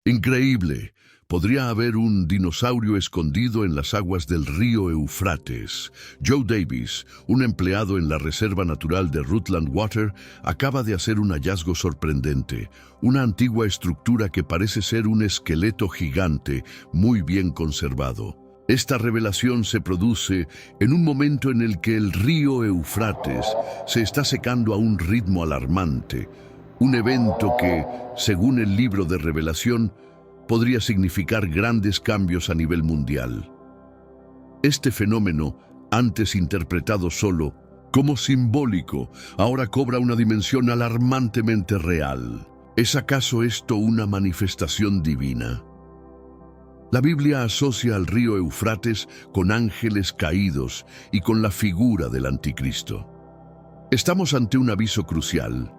Increíble. Podría haber un dinosaurio escondido en las aguas del río Eufrates. Joe Davis, un empleado en la Reserva Natural de Rutland Water, acaba de hacer un hallazgo sorprendente. Una antigua estructura que parece ser un esqueleto gigante, muy bien conservado. Esta revelación se produce en un momento en el que el río Eufrates se está secando a un ritmo alarmante. Un evento que, según el libro de Revelación, podría significar grandes cambios a nivel mundial. Este fenómeno, antes interpretado solo como simbólico, ahora cobra una dimensión alarmantemente real. ¿Es acaso esto una manifestación divina? La Biblia asocia al río Eufrates con ángeles caídos y con la figura del anticristo. Estamos ante un aviso crucial.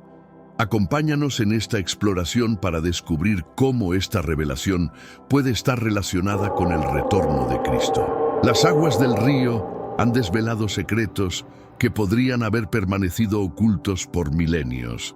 Acompáñanos en esta exploración para descubrir cómo esta revelación puede estar relacionada con el retorno de Cristo. Las aguas del río han desvelado secretos que podrían haber permanecido ocultos por milenios.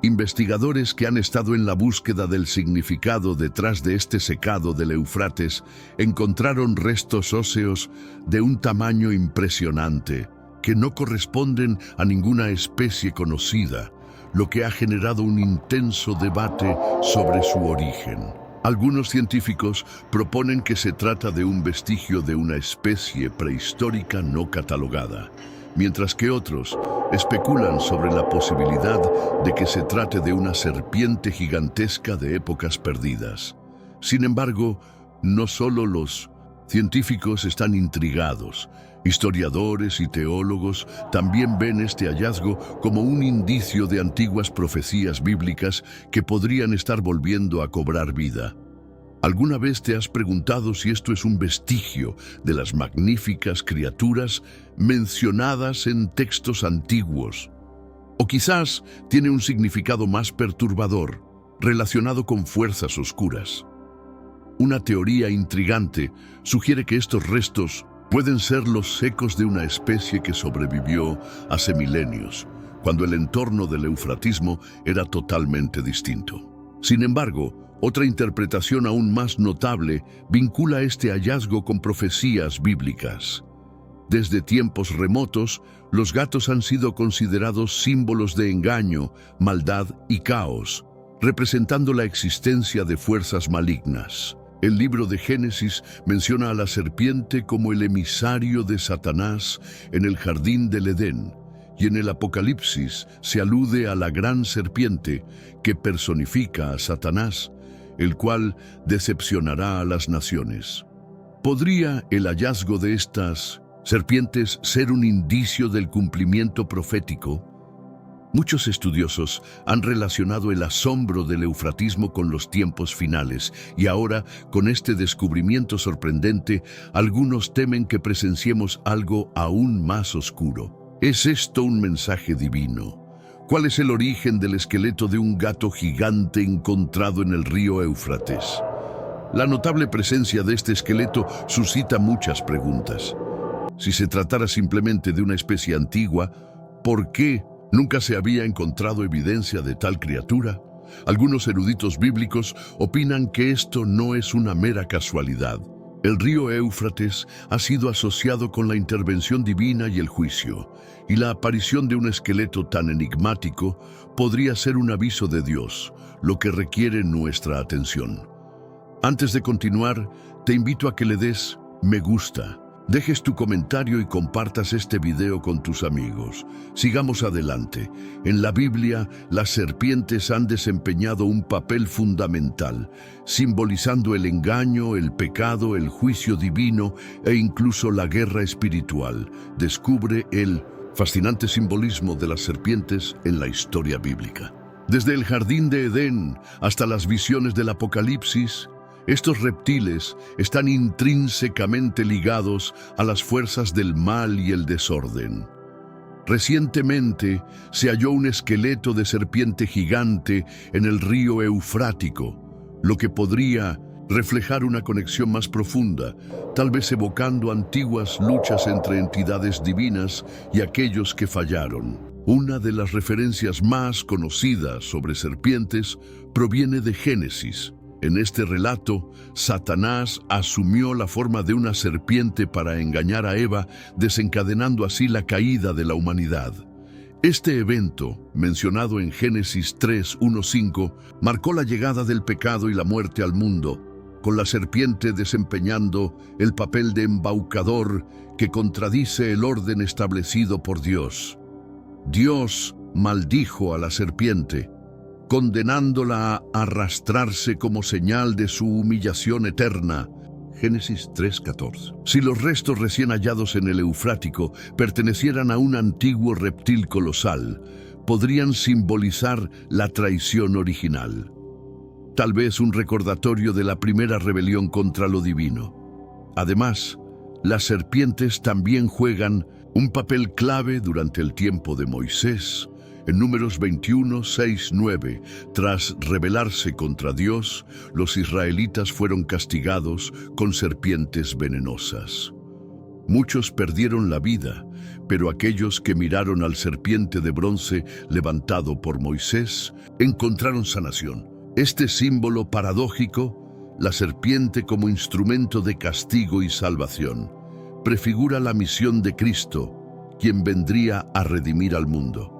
Investigadores que han estado en la búsqueda del significado detrás de este secado del Eufrates encontraron restos óseos de un tamaño impresionante que no corresponden a ninguna especie conocida, lo que ha generado un intenso debate sobre su origen. Algunos científicos proponen que se trata de un vestigio de una especie prehistórica no catalogada, mientras que otros especulan sobre la posibilidad de que se trate de una serpiente gigantesca de épocas perdidas. Sin embargo, no solo los científicos están intrigados. Historiadores y teólogos también ven este hallazgo como un indicio de antiguas profecías bíblicas que podrían estar volviendo a cobrar vida. ¿Alguna vez te has preguntado si esto es un vestigio de las magníficas criaturas mencionadas en textos antiguos? O quizás tiene un significado más perturbador, relacionado con fuerzas oscuras. Una teoría intrigante sugiere que estos restos pueden ser los ecos de una especie que sobrevivió hace milenios, cuando el entorno del eufratismo era totalmente distinto. Sin embargo, otra interpretación aún más notable vincula este hallazgo con profecías bíblicas. Desde tiempos remotos, los gatos han sido considerados símbolos de engaño, maldad y caos, representando la existencia de fuerzas malignas. El libro de Génesis menciona a la serpiente como el emisario de Satanás en el jardín del Edén, y en el Apocalipsis se alude a la gran serpiente que personifica a Satanás, el cual decepcionará a las naciones. ¿Podría el hallazgo de estas serpientes ser un indicio del cumplimiento profético? Muchos estudiosos han relacionado el asombro del eufratismo con los tiempos finales, y ahora, con este descubrimiento sorprendente, algunos temen que presenciemos algo aún más oscuro. ¿Es esto un mensaje divino? ¿Cuál es el origen del esqueleto de un gato gigante encontrado en el río Éufrates? La notable presencia de este esqueleto suscita muchas preguntas. Si se tratara simplemente de una especie antigua, ¿por qué nunca se había encontrado evidencia de tal criatura? Algunos eruditos bíblicos opinan que esto no es una mera casualidad. El río Éufrates ha sido asociado con la intervención divina y el juicio, y la aparición de un esqueleto tan enigmático podría ser un aviso de Dios, lo que requiere nuestra atención. Antes de continuar, te invito a que le des me gusta, dejes tu comentario y compartas este video con tus amigos. Sigamos adelante. En la Biblia, las serpientes han desempeñado un papel fundamental, simbolizando el engaño, el pecado, el juicio divino e incluso la guerra espiritual. Descubre el fascinante simbolismo de las serpientes en la historia bíblica. Desde el jardín de Edén hasta las visiones del Apocalipsis, estos reptiles están intrínsecamente ligados a las fuerzas del mal y el desorden. Recientemente se halló un esqueleto de serpiente gigante en el río Eufrático, lo que podría reflejar una conexión más profunda, tal vez evocando antiguas luchas entre entidades divinas y aquellos que fallaron. Una de las referencias más conocidas sobre serpientes proviene de Génesis. En este relato, Satanás asumió la forma de una serpiente para engañar a Eva, desencadenando así la caída de la humanidad. Este evento, mencionado en Génesis 3:1-5, marcó la llegada del pecado y la muerte al mundo, con la serpiente desempeñando el papel de embaucador que contradice el orden establecido por Dios. Dios maldijo a la serpiente, condenándola a arrastrarse como señal de su humillación eterna. Génesis 3:14. Si los restos recién hallados en el Eufrático pertenecieran a un antiguo reptil colosal, podrían simbolizar la traición original. Tal vez un recordatorio de la primera rebelión contra lo divino. Además, las serpientes también juegan un papel clave durante el tiempo de Moisés. En Números 21:6-9, tras rebelarse contra Dios, los israelitas fueron castigados con serpientes venenosas. Muchos perdieron la vida, pero aquellos que miraron al serpiente de bronce levantado por Moisés encontraron sanación. Este símbolo paradójico, la serpiente como instrumento de castigo y salvación, prefigura la misión de Cristo, quien vendría a redimir al mundo.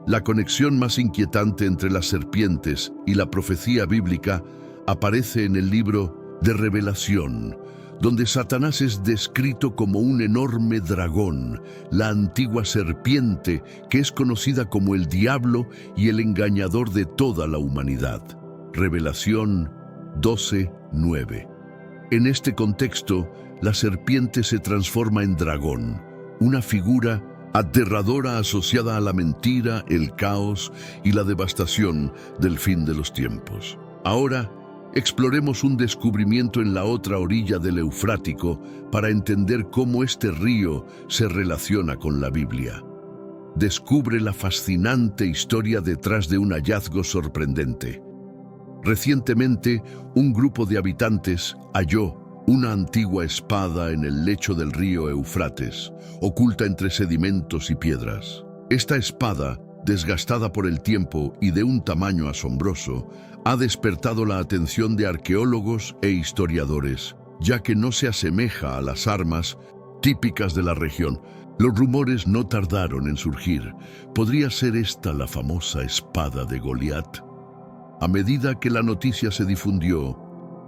La conexión más inquietante entre las serpientes y la profecía bíblica aparece en el libro de Revelación, donde Satanás es descrito como un enorme dragón, la antigua serpiente que es conocida como el diablo y el engañador de toda la humanidad. Revelación 12:9. En este contexto, la serpiente se transforma en dragón, una figura aterradora asociada a la mentira, el caos y la devastación del fin de los tiempos. Ahora, exploremos un descubrimiento en la otra orilla del Eufrático para entender cómo este río se relaciona con la Biblia. Descubre la fascinante historia detrás de un hallazgo sorprendente. Recientemente, un grupo de habitantes halló una antigua espada en el lecho del río Eufrates, oculta entre sedimentos y piedras. Esta espada, desgastada por el tiempo y de un tamaño asombroso, ha despertado la atención de arqueólogos e historiadores, ya que no se asemeja a las armas típicas de la región. Los rumores no tardaron en surgir. ¿Podría ser esta la famosa espada de Goliat? A medida que la noticia se difundió,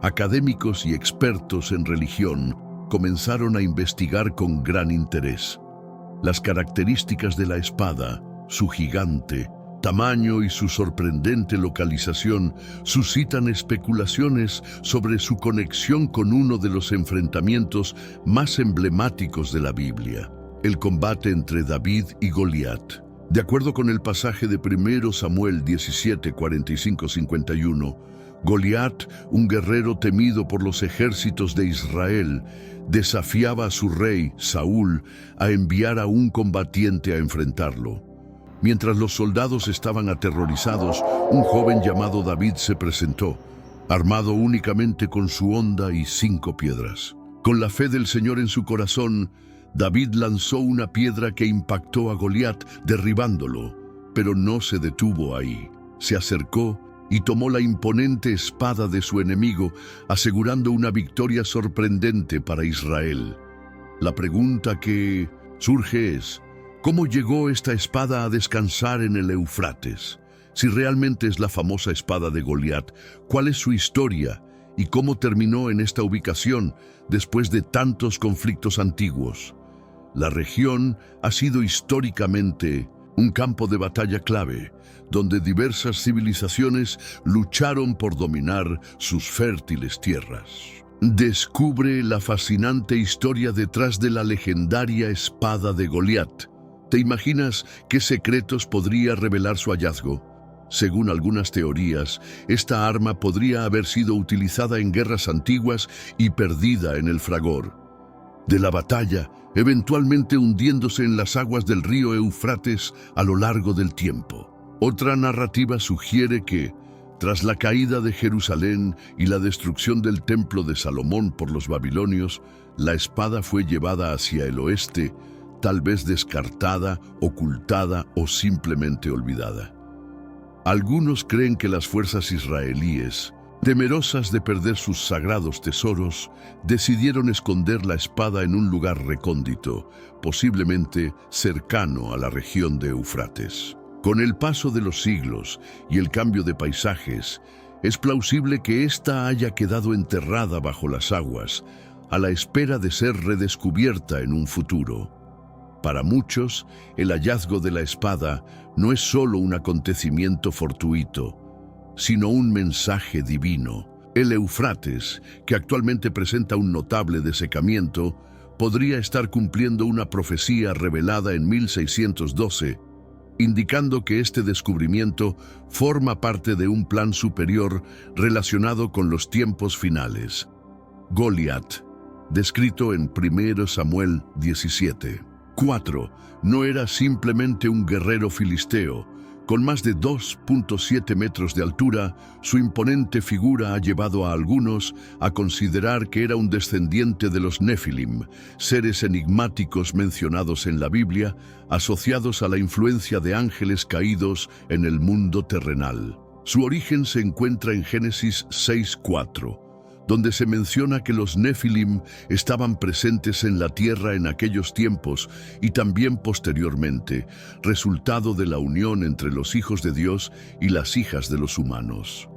académicos y expertos en religión comenzaron a investigar con gran interés. Las características de la espada, su gigante tamaño y su sorprendente localización suscitan especulaciones sobre su conexión con uno de los enfrentamientos más emblemáticos de la Biblia, el combate entre David y Goliat. De acuerdo con el pasaje de 1 Samuel 17, 45-51, Goliat, un guerrero temido por los ejércitos de Israel, desafiaba a su rey, Saúl, a enviar a un combatiente a enfrentarlo. Mientras los soldados estaban aterrorizados, un joven llamado David se presentó, armado únicamente con su honda y 5 piedras. Con la fe del Señor en su corazón, David lanzó una piedra que impactó a Goliat, derribándolo, pero no se detuvo ahí. Se acercó y tomó la imponente espada de su enemigo, asegurando una victoria sorprendente para Israel. La pregunta que surge es, ¿cómo llegó esta espada a descansar en el Eufrates? Si realmente es la famosa espada de Goliat, ¿cuál es su historia y cómo terminó en esta ubicación después de tantos conflictos antiguos? La región ha sido históricamente un campo de batalla clave, donde diversas civilizaciones lucharon por dominar sus fértiles tierras. Descubre la fascinante historia detrás de la legendaria espada de Goliat. ¿Te imaginas qué secretos podría revelar su hallazgo? Según algunas teorías, esta arma podría haber sido utilizada en guerras antiguas y perdida en el fragor de la batalla, eventualmente hundiéndose en las aguas del río Eufrates a lo largo del tiempo. Otra narrativa sugiere que, tras la caída de Jerusalén y la destrucción del templo de Salomón por los babilonios, la espada fue llevada hacia el oeste, tal vez descartada, ocultada o simplemente olvidada. Algunos creen que las fuerzas israelíes Temerosas de perder sus sagrados tesoros, decidieron esconder la espada en un lugar recóndito, posiblemente cercano a la región de Éufrates. Con el paso de los siglos y el cambio de paisajes, es plausible que ésta haya quedado enterrada bajo las aguas, a la espera de ser redescubierta en un futuro. Para muchos, el hallazgo de la espada no es solo un acontecimiento fortuito, sino un mensaje divino. El Éufrates, que actualmente presenta un notable desecamiento, podría estar cumpliendo una profecía revelada en 1612, indicando que este descubrimiento forma parte de un plan superior relacionado con los tiempos finales. Goliat, descrito en 1 Samuel 17. 4. No era simplemente un guerrero filisteo. Con más de 2.7 metros de altura, su imponente figura ha llevado a algunos a considerar que era un descendiente de los Nefilim, seres enigmáticos mencionados en la Biblia, asociados a la influencia de ángeles caídos en el mundo terrenal. Su origen se encuentra en Génesis 6:4, donde se menciona que los Nefilim estaban presentes en la tierra en aquellos tiempos y también posteriormente, resultado de la unión entre los hijos de Dios y las hijas de los humanos.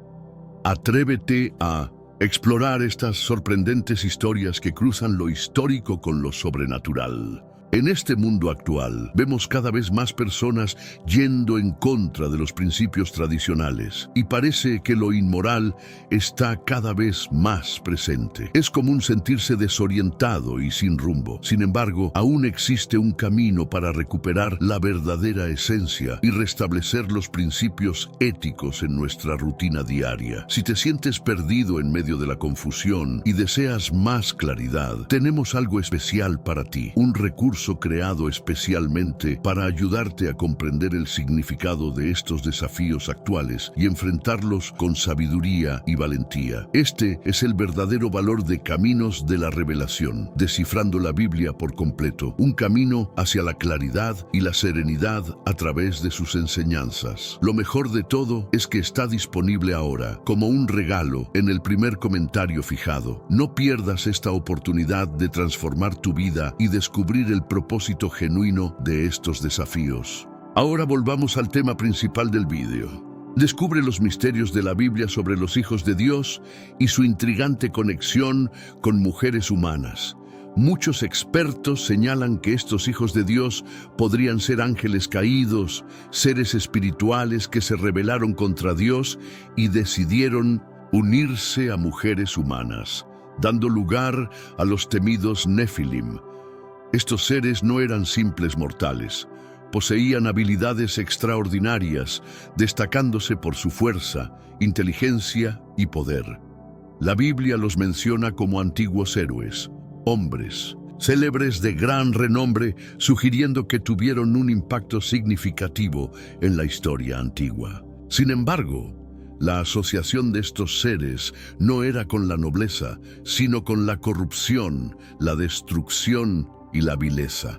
Atrévete a explorar estas sorprendentes historias que cruzan lo histórico con lo sobrenatural. En este mundo actual, vemos cada vez más personas yendo en contra de los principios tradicionales y parece que lo inmoral está cada vez más presente. Es común sentirse desorientado y sin rumbo. Sin embargo, aún existe un camino para recuperar la verdadera esencia y restablecer los principios éticos en nuestra rutina diaria. Si te sientes perdido en medio de la confusión y deseas más claridad, tenemos algo especial para ti, un recurso creado especialmente para ayudarte a comprender el significado de estos desafíos actuales y enfrentarlos con sabiduría y valentía. Este es el verdadero valor de Caminos de la Revelación, descifrando la Biblia por completo, un camino hacia la claridad y la serenidad a través de sus enseñanzas. Lo mejor de todo es que está disponible ahora, como un regalo, en el primer comentario fijado. No pierdas esta oportunidad de transformar tu vida y descubrir el propósito genuino de estos desafíos. Ahora volvamos al tema principal del vídeo. Descubre los misterios de la Biblia sobre los hijos de Dios y su intrigante conexión con mujeres humanas. Muchos expertos señalan que estos hijos de Dios podrían ser ángeles caídos, seres espirituales que se rebelaron contra Dios y decidieron unirse a mujeres humanas, dando lugar a los temidos Nefilim. Estos seres no eran simples mortales, poseían habilidades extraordinarias, destacándose por su fuerza, inteligencia y poder. La Biblia los menciona como antiguos héroes, hombres, célebres de gran renombre, sugiriendo que tuvieron un impacto significativo en la historia antigua. Sin embargo, la asociación de estos seres no era con la nobleza, sino con la corrupción, la destrucción y la vileza.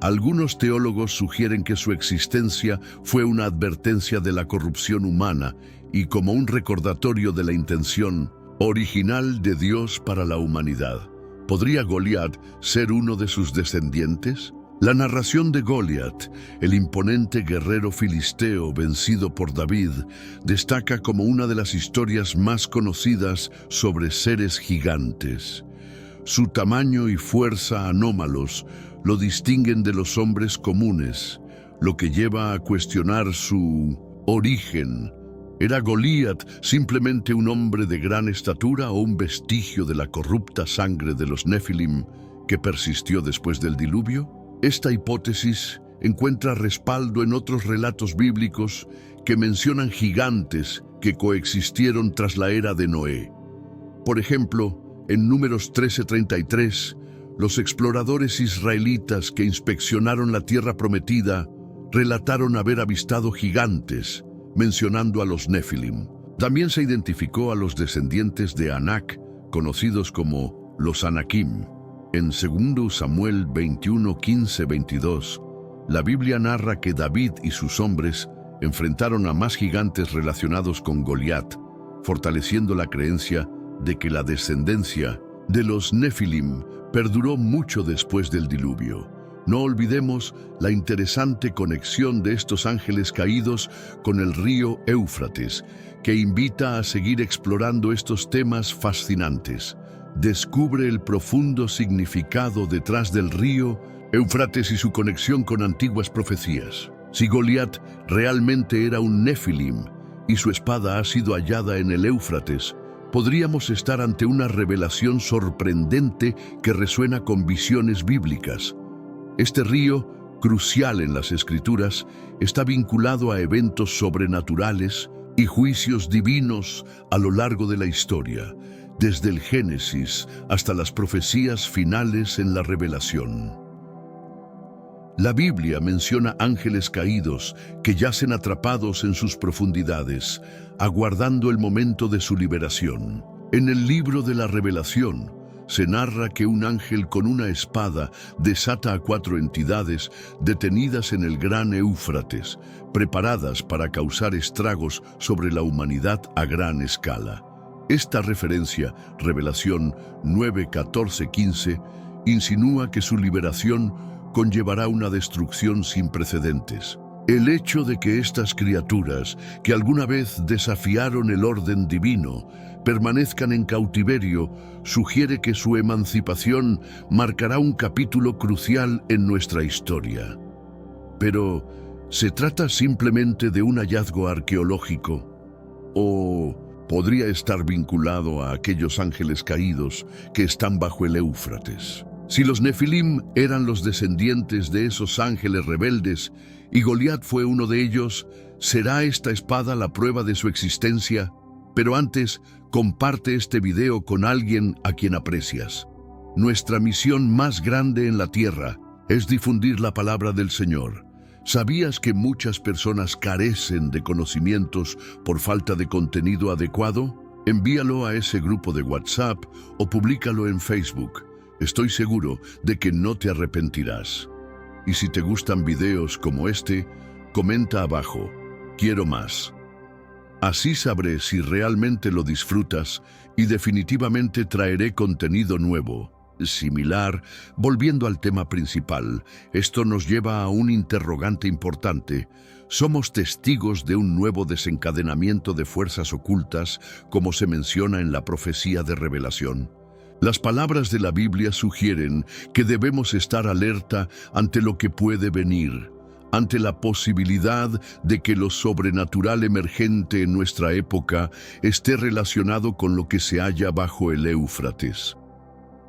Algunos teólogos sugieren que su existencia fue una advertencia de la corrupción humana y como un recordatorio de la intención original de Dios para la humanidad. ¿Podría Goliat ser uno de sus descendientes? La narración de Goliat, el imponente guerrero filisteo vencido por David, destaca como una de las historias más conocidas sobre seres gigantes. Su tamaño y fuerza anómalos lo distinguen de los hombres comunes, lo que lleva a cuestionar su origen. ¿Era Goliat simplemente un hombre de gran estatura o un vestigio de la corrupta sangre de los Nefilim que persistió después del diluvio? Esta hipótesis encuentra respaldo en otros relatos bíblicos que mencionan gigantes que coexistieron tras la era de Noé. Por ejemplo, en Números 13:33, los exploradores israelitas que inspeccionaron la tierra prometida relataron haber avistado gigantes, mencionando a los Nefilim. También se identificó a los descendientes de Anak, conocidos como los Anakim. En 2 Samuel 21:15-22, la Biblia narra que David y sus hombres enfrentaron a más gigantes relacionados con Goliat, fortaleciendo la creencia de que la descendencia de los Nefilim perduró mucho después del diluvio. No olvidemos la interesante conexión de estos ángeles caídos con el río Éufrates, que invita a seguir explorando estos temas fascinantes. Descubre el profundo significado detrás del río Éufrates y su conexión con antiguas profecías. Si Goliat realmente era un Nefilim y su espada ha sido hallada en el Éufrates, podríamos estar ante una revelación sorprendente que resuena con visiones bíblicas. Este río, crucial en las Escrituras, está vinculado a eventos sobrenaturales y juicios divinos a lo largo de la historia, desde el Génesis hasta las profecías finales en la Revelación. La Biblia menciona ángeles caídos que yacen atrapados en sus profundidades, aguardando el momento de su liberación. En el libro de la Revelación, se narra que un ángel con una espada desata a 4 entidades detenidas en el gran Éufrates, preparadas para causar estragos sobre la humanidad a gran escala. Esta referencia, Revelación 9, 14, 15, insinúa que su liberación conllevará una destrucción sin precedentes. El hecho de que estas criaturas, que alguna vez desafiaron el orden divino, permanezcan en cautiverio, sugiere que su emancipación marcará un capítulo crucial en nuestra historia. Pero, ¿se trata simplemente de un hallazgo arqueológico? ¿O podría estar vinculado a aquellos ángeles caídos que están bajo el Éufrates? Si los Nefilim eran los descendientes de esos ángeles rebeldes y Goliat fue uno de ellos, ¿será esta espada la prueba de su existencia? Pero antes, comparte este video con alguien a quien aprecias. Nuestra misión más grande en la tierra es difundir la palabra del Señor. ¿Sabías que muchas personas carecen de conocimientos por falta de contenido adecuado? Envíalo a ese grupo de WhatsApp o públicalo en Facebook. Estoy seguro de que no te arrepentirás. Y si te gustan videos como este, comenta abajo, quiero más. Así sabré si realmente lo disfrutas y definitivamente traeré contenido nuevo, similar. Volviendo al tema principal, esto nos lleva a un interrogante importante. ¿Somos testigos de un nuevo desencadenamiento de fuerzas ocultas, como se menciona en la profecía de Revelación? Las palabras de la Biblia sugieren que debemos estar alerta ante lo que puede venir, ante la posibilidad de que lo sobrenatural emergente en nuestra época esté relacionado con lo que se halla bajo el Éufrates.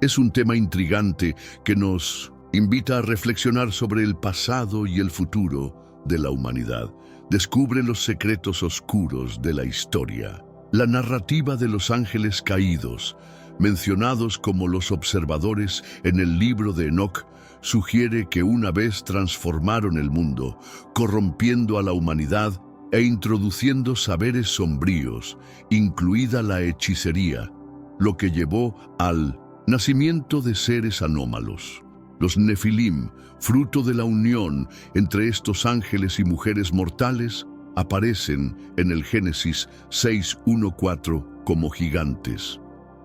Es un tema intrigante que nos invita a reflexionar sobre el pasado y el futuro de la humanidad. Descubre los secretos oscuros de la historia. La narrativa de los ángeles caídos, mencionados como los observadores en el libro de Enoc, sugiere que una vez transformaron el mundo, corrompiendo a la humanidad e introduciendo saberes sombríos, incluida la hechicería, lo que llevó al nacimiento de seres anómalos. Los Nefilim, fruto de la unión entre estos ángeles y mujeres mortales, aparecen en el Génesis 6:1-4 como gigantes.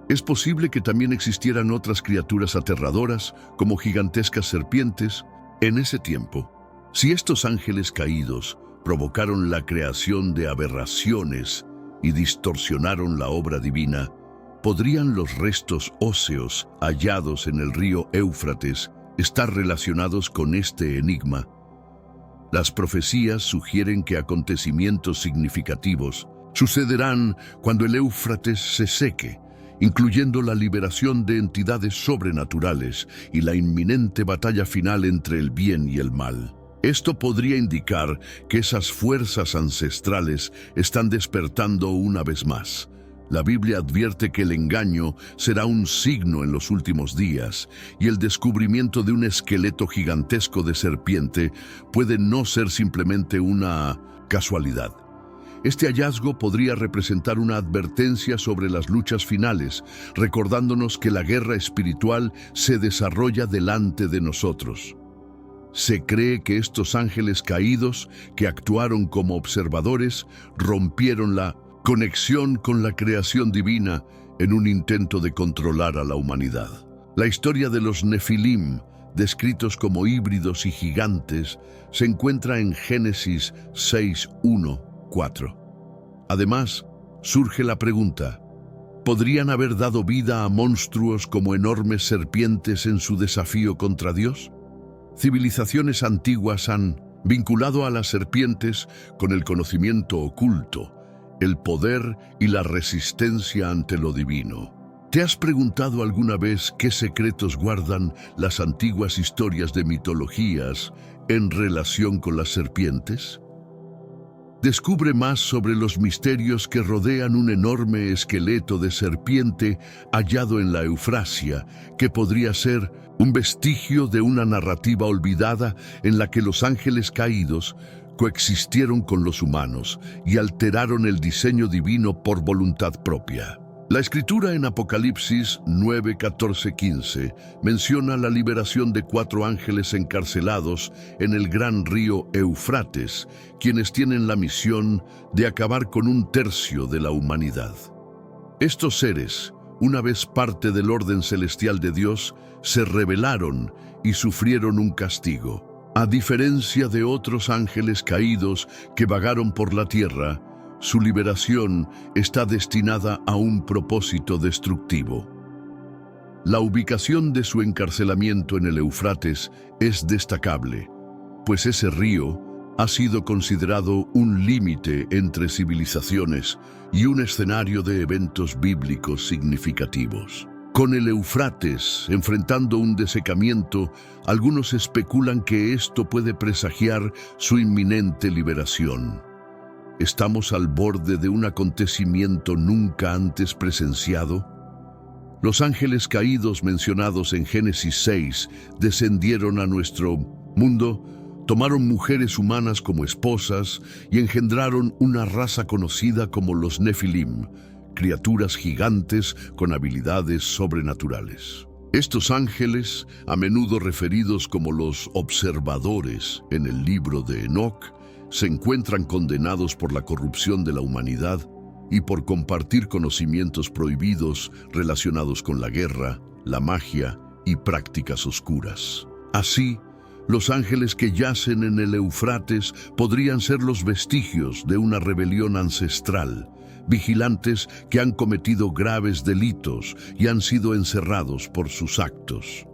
Es posible que también existieran otras criaturas aterradoras, como gigantescas serpientes, en ese tiempo. Si estos ángeles caídos provocaron la creación de aberraciones y distorsionaron la obra divina, ¿podrían los restos óseos hallados en el río Éufrates estar relacionados con este enigma? Las profecías sugieren que acontecimientos significativos sucederán cuando el Éufrates se seque, incluyendo la liberación de entidades sobrenaturales y la inminente batalla final entre el bien y el mal. Esto podría indicar que esas fuerzas ancestrales están despertando una vez más. La Biblia advierte que el engaño será un signo en los últimos días, y el descubrimiento de un esqueleto gigantesco de serpiente puede no ser simplemente una casualidad. Este hallazgo podría representar una advertencia sobre las luchas finales, recordándonos que la guerra espiritual se desarrolla delante de nosotros. Se cree que estos ángeles caídos, que actuaron como observadores, rompieron la conexión con la creación divina en un intento de controlar a la humanidad. La historia de los Nefilim, descritos como híbridos y gigantes, se encuentra en Génesis 6:1-4. Además, surge la pregunta: ¿podrían haber dado vida a monstruos como enormes serpientes en su desafío contra Dios? Civilizaciones antiguas han vinculado a las serpientes con el conocimiento oculto, el poder y la resistencia ante lo divino. ¿Te has preguntado alguna vez qué secretos guardan las antiguas historias de mitologías en relación con las serpientes? Descubre más sobre los misterios que rodean un enorme esqueleto de serpiente hallado en la Eufrasia, que podría ser un vestigio de una narrativa olvidada en la que los ángeles caídos coexistieron con los humanos y alteraron el diseño divino por voluntad propia. La escritura en Apocalipsis 9, 14, 15 menciona la liberación de 4 ángeles encarcelados en el gran río Eufrates, quienes tienen la misión de acabar con 1/3 de la humanidad. Estos seres, una vez parte del orden celestial de Dios, se rebelaron y sufrieron un castigo. A diferencia de otros ángeles caídos que vagaron por la tierra, su liberación está destinada a un propósito destructivo. La ubicación de su encarcelamiento en el Eufrates es destacable, pues ese río ha sido considerado un límite entre civilizaciones y un escenario de eventos bíblicos significativos. Con el Eufrates enfrentando un desecamiento, algunos especulan que esto puede presagiar su inminente liberación. ¿Estamos al borde de un acontecimiento nunca antes presenciado? Los ángeles caídos mencionados en Génesis 6 descendieron a nuestro mundo, tomaron mujeres humanas como esposas y engendraron una raza conocida como los Nefilim, criaturas gigantes con habilidades sobrenaturales. Estos ángeles, a menudo referidos como los observadores en el libro de Enoc, se encuentran condenados por la corrupción de la humanidad y por compartir conocimientos prohibidos relacionados con la guerra, la magia y prácticas oscuras. Así, los ángeles que yacen en el Eufrates podrían ser los vestigios de una rebelión ancestral, vigilantes que han cometido graves delitos y han sido encerrados por sus actos.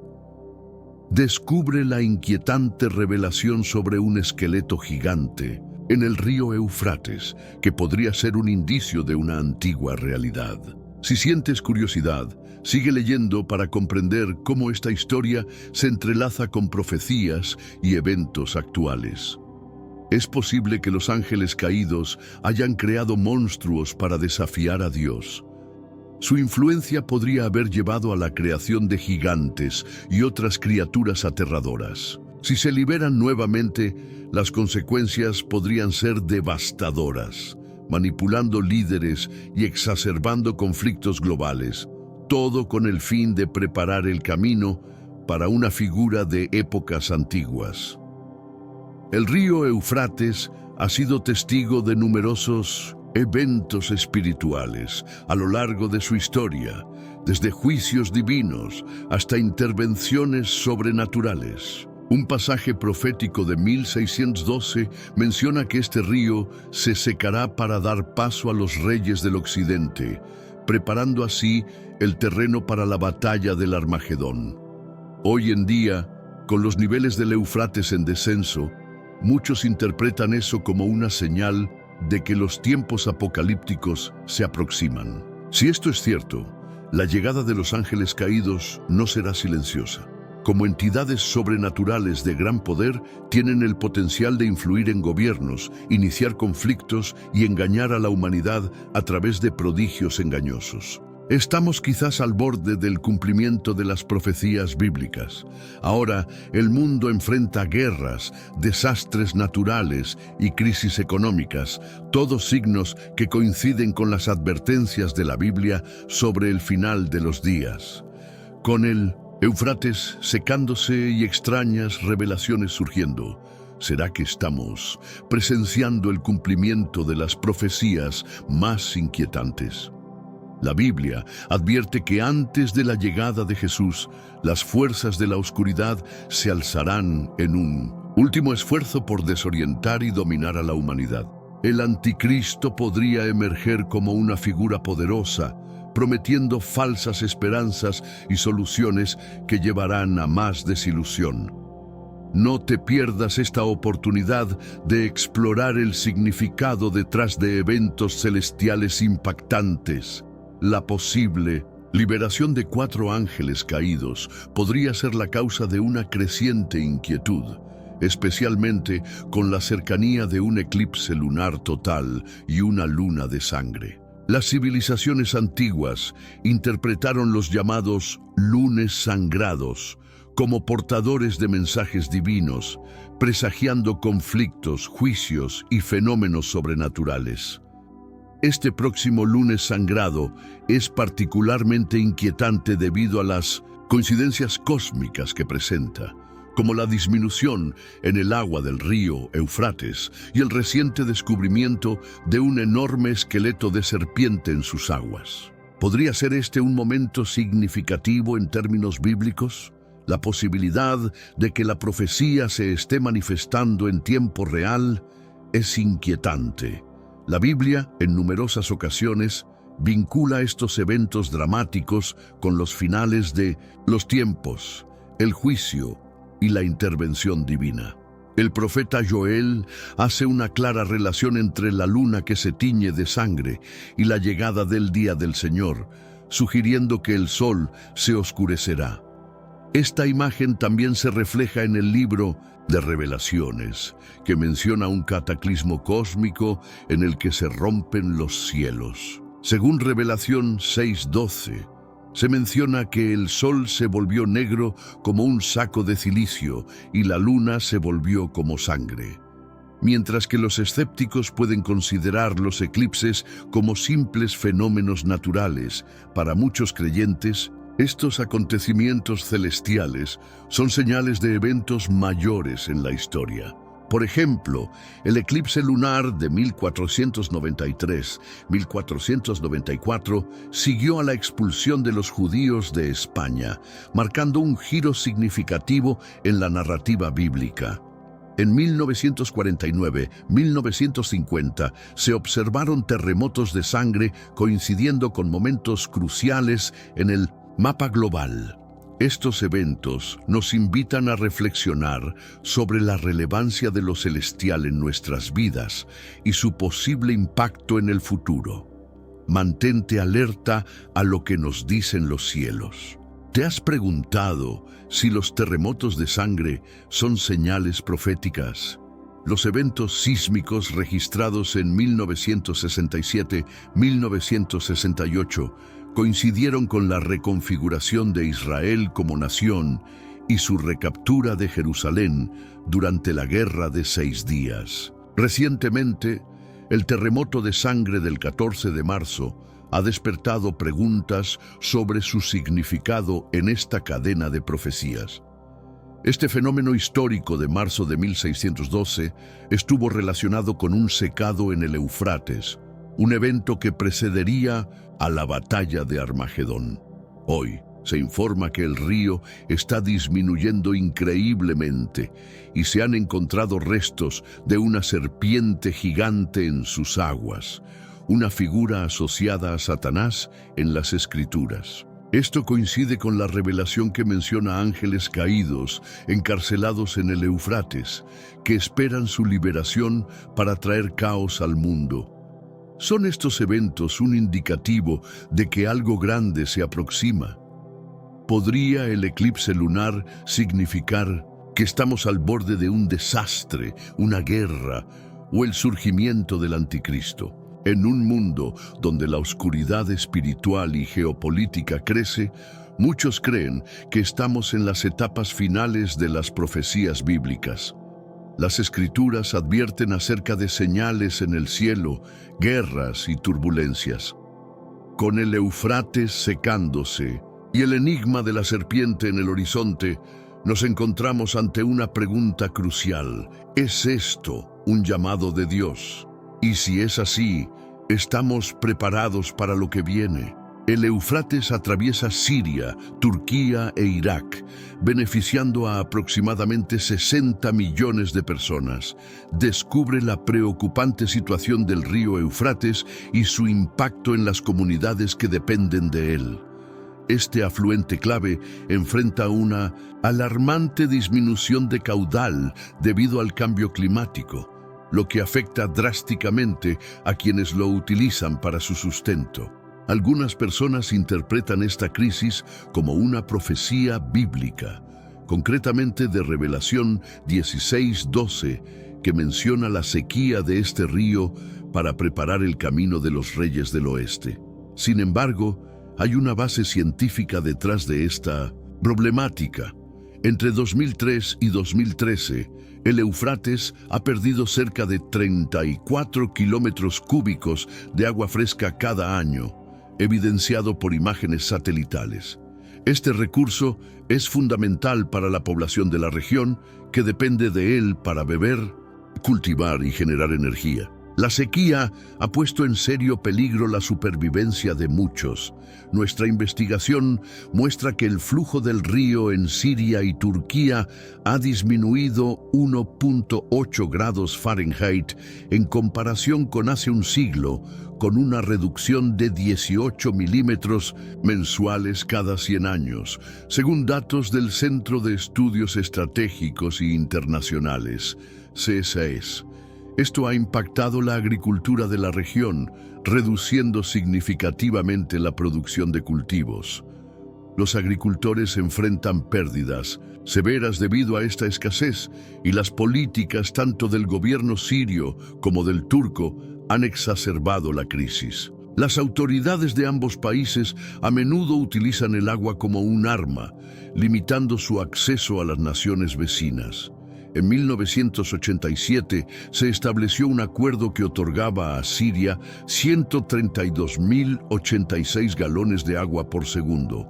Descubre la inquietante revelación sobre un esqueleto gigante en el río Eufrates, que podría ser un indicio de una antigua realidad. Si sientes curiosidad, sigue leyendo para comprender cómo esta historia se entrelaza con profecías y eventos actuales. Es posible que los ángeles caídos hayan creado monstruos para desafiar a Dios. Su influencia podría haber llevado a la creación de gigantes y otras criaturas aterradoras. Si se liberan nuevamente, las consecuencias podrían ser devastadoras, manipulando líderes y exacerbando conflictos globales, todo con el fin de preparar el camino para una figura de épocas antiguas. El río Eufrates ha sido testigo de numerosos eventos espirituales a lo largo de su historia, desde juicios divinos hasta intervenciones sobrenaturales. Un pasaje profético de 1612 menciona que este río se secará para dar paso a los reyes del occidente, preparando así el terreno para la batalla del Armagedón. Hoy en día, con los niveles del Eufrates en descenso, muchos interpretan eso como una señal de que los tiempos apocalípticos se aproximan. Si esto es cierto, la llegada de los ángeles caídos no será silenciosa. Como entidades sobrenaturales de gran poder, tienen el potencial de influir en gobiernos, iniciar conflictos y engañar a la humanidad a través de prodigios engañosos. Estamos quizás al borde del cumplimiento de las profecías bíblicas. Ahora, el mundo enfrenta guerras, desastres naturales y crisis económicas, todos signos que coinciden con las advertencias de la Biblia sobre el final de los días. Con el Eufrates secándose y extrañas revelaciones surgiendo, ¿Será que estamos presenciando el cumplimiento de las profecías más inquietantes? La Biblia advierte que antes de la llegada de Jesús, las fuerzas de la oscuridad se alzarán en un último esfuerzo por desorientar y dominar a la humanidad. El anticristo podría emerger como una figura poderosa, prometiendo falsas esperanzas y soluciones que llevarán a más desilusión. No te pierdas esta oportunidad de explorar el significado detrás de eventos celestiales impactantes. La posible liberación de 4 ángeles caídos podría ser la causa de una creciente inquietud, especialmente con la cercanía de un eclipse lunar total y una luna de sangre. Las civilizaciones antiguas interpretaron los llamados lunes sangrados como portadores de mensajes divinos, presagiando conflictos, juicios y fenómenos sobrenaturales. Este próximo lunes sangrado es particularmente inquietante debido a las coincidencias cósmicas que presenta, como la disminución en el agua del río Eufrates y el reciente descubrimiento de un enorme esqueleto de serpiente en sus aguas. ¿Podría ser este un momento significativo en términos bíblicos? La posibilidad de que la profecía se esté manifestando en tiempo real es inquietante. La Biblia, en numerosas ocasiones, vincula estos eventos dramáticos con los finales de los tiempos, el juicio y la intervención divina. El profeta Joel hace una clara relación entre la luna que se tiñe de sangre y la llegada del día del Señor, sugiriendo que el sol se oscurecerá. Esta imagen también se refleja en el libro de Revelaciones, que menciona un cataclismo cósmico en el que se rompen los cielos. Según Revelación 6:12, se menciona que el sol se volvió negro como un saco de cilicio y la luna se volvió como sangre. Mientras que los escépticos pueden considerar los eclipses como simples fenómenos naturales, para muchos creyentes, estos acontecimientos celestiales son señales de eventos mayores en la historia. Por ejemplo, el eclipse lunar de 1493-1494 siguió a la expulsión de los judíos de España, marcando un giro significativo en la narrativa bíblica. En 1949-1950 se observaron terremotos de sangre coincidiendo con momentos cruciales en el mapa global. Estos eventos nos invitan a reflexionar sobre la relevancia de lo celestial en nuestras vidas y su posible impacto en el futuro. Mantente alerta a lo que nos dicen los cielos. ¿Te has preguntado si los terremotos de sangre son señales proféticas? Los eventos sísmicos registrados en 1967-1968 coincidieron con la reconfiguración de Israel como nación y su recaptura de Jerusalén durante la Guerra de 6 días. Recientemente, el terremoto de sangre del 14 de marzo ha despertado preguntas sobre su significado en esta cadena de profecías. Este fenómeno histórico de marzo de 1612 estuvo relacionado con un secado en el Eufrates, un evento que precedería a la batalla de Armagedón. Hoy se informa que el río está disminuyendo increíblemente y se han encontrado restos de una serpiente gigante en sus aguas, una figura asociada a Satanás en las Escrituras. Esto coincide con la revelación que menciona ángeles caídos, encarcelados en el Eufrates, que esperan su liberación para traer caos al mundo. ¿Son estos eventos un indicativo de que algo grande se aproxima? ¿Podría el eclipse lunar significar que estamos al borde de un desastre, una guerra o el surgimiento del anticristo? En un mundo donde la oscuridad espiritual y geopolítica crece, muchos creen que estamos en las etapas finales de las profecías bíblicas. Las Escrituras advierten acerca de señales en el cielo, guerras y turbulencias. Con el Eufrates secándose y el enigma de la serpiente en el horizonte, Nos encontramos ante una pregunta crucial. ¿Es esto un llamado de Dios? Y si es así, ¿estamos preparados para lo que viene? El Éufrates atraviesa Siria, Turquía e Irak, beneficiando a aproximadamente 60 millones de personas. Descubre la preocupante situación del río Éufrates y su impacto en las comunidades que dependen de él. Este afluente clave enfrenta una alarmante disminución de caudal debido al cambio climático, lo que afecta drásticamente a quienes lo utilizan para su sustento. Algunas personas interpretan esta crisis como una profecía bíblica, concretamente de Revelación 16:12, que menciona la sequía de este río para preparar el camino de los reyes del oeste. Sin embargo, hay una base científica detrás de esta problemática. Entre 2003 y 2013, el Éufrates ha perdido cerca de 34 kilómetros cúbicos de agua fresca cada año, evidenciado por imágenes satelitales. Este recurso es fundamental para la población de la región, que depende de él para beber, cultivar y generar energía. La sequía ha puesto en serio peligro la supervivencia de muchos. Nuestra investigación muestra que el flujo del río en Siria y Turquía ha disminuido 1.8 grados Fahrenheit en comparación con hace un siglo, con una reducción de 18 milímetros mensuales cada 100 años, según datos del Centro de Estudios Estratégicos e Internacionales, CSIS. Esto ha impactado la agricultura de la región, reduciendo significativamente la producción de cultivos. Los agricultores enfrentan pérdidas severas debido a esta escasez, y las políticas tanto del gobierno sirio como del turco han exacerbado la crisis. Las autoridades de ambos países a menudo utilizan el agua como un arma, limitando su acceso a las naciones vecinas. En 1987 se estableció un acuerdo que otorgaba a Siria 132.086 galones de agua por segundo,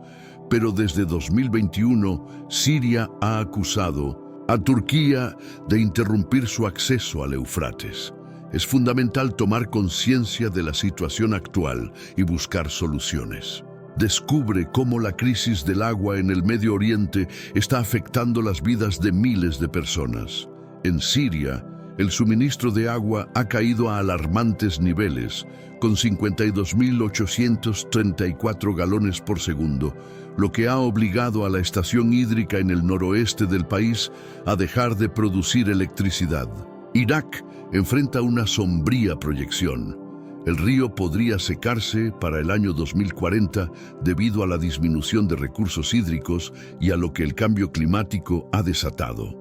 pero desde 2021 Siria ha acusado a Turquía de interrumpir su acceso al Éufrates. Es fundamental tomar conciencia de la situación actual y buscar soluciones. Descubre cómo la crisis del agua en el Medio Oriente está afectando las vidas de miles de personas. En Siria, el suministro de agua ha caído a alarmantes niveles, con 52.834 galones por segundo, lo que ha obligado a la estación hídrica en el noroeste del país a dejar de producir electricidad. Irak enfrenta una sombría proyección. El río podría secarse para el año 2040 debido a la disminución de recursos hídricos y a lo que el cambio climático ha desatado.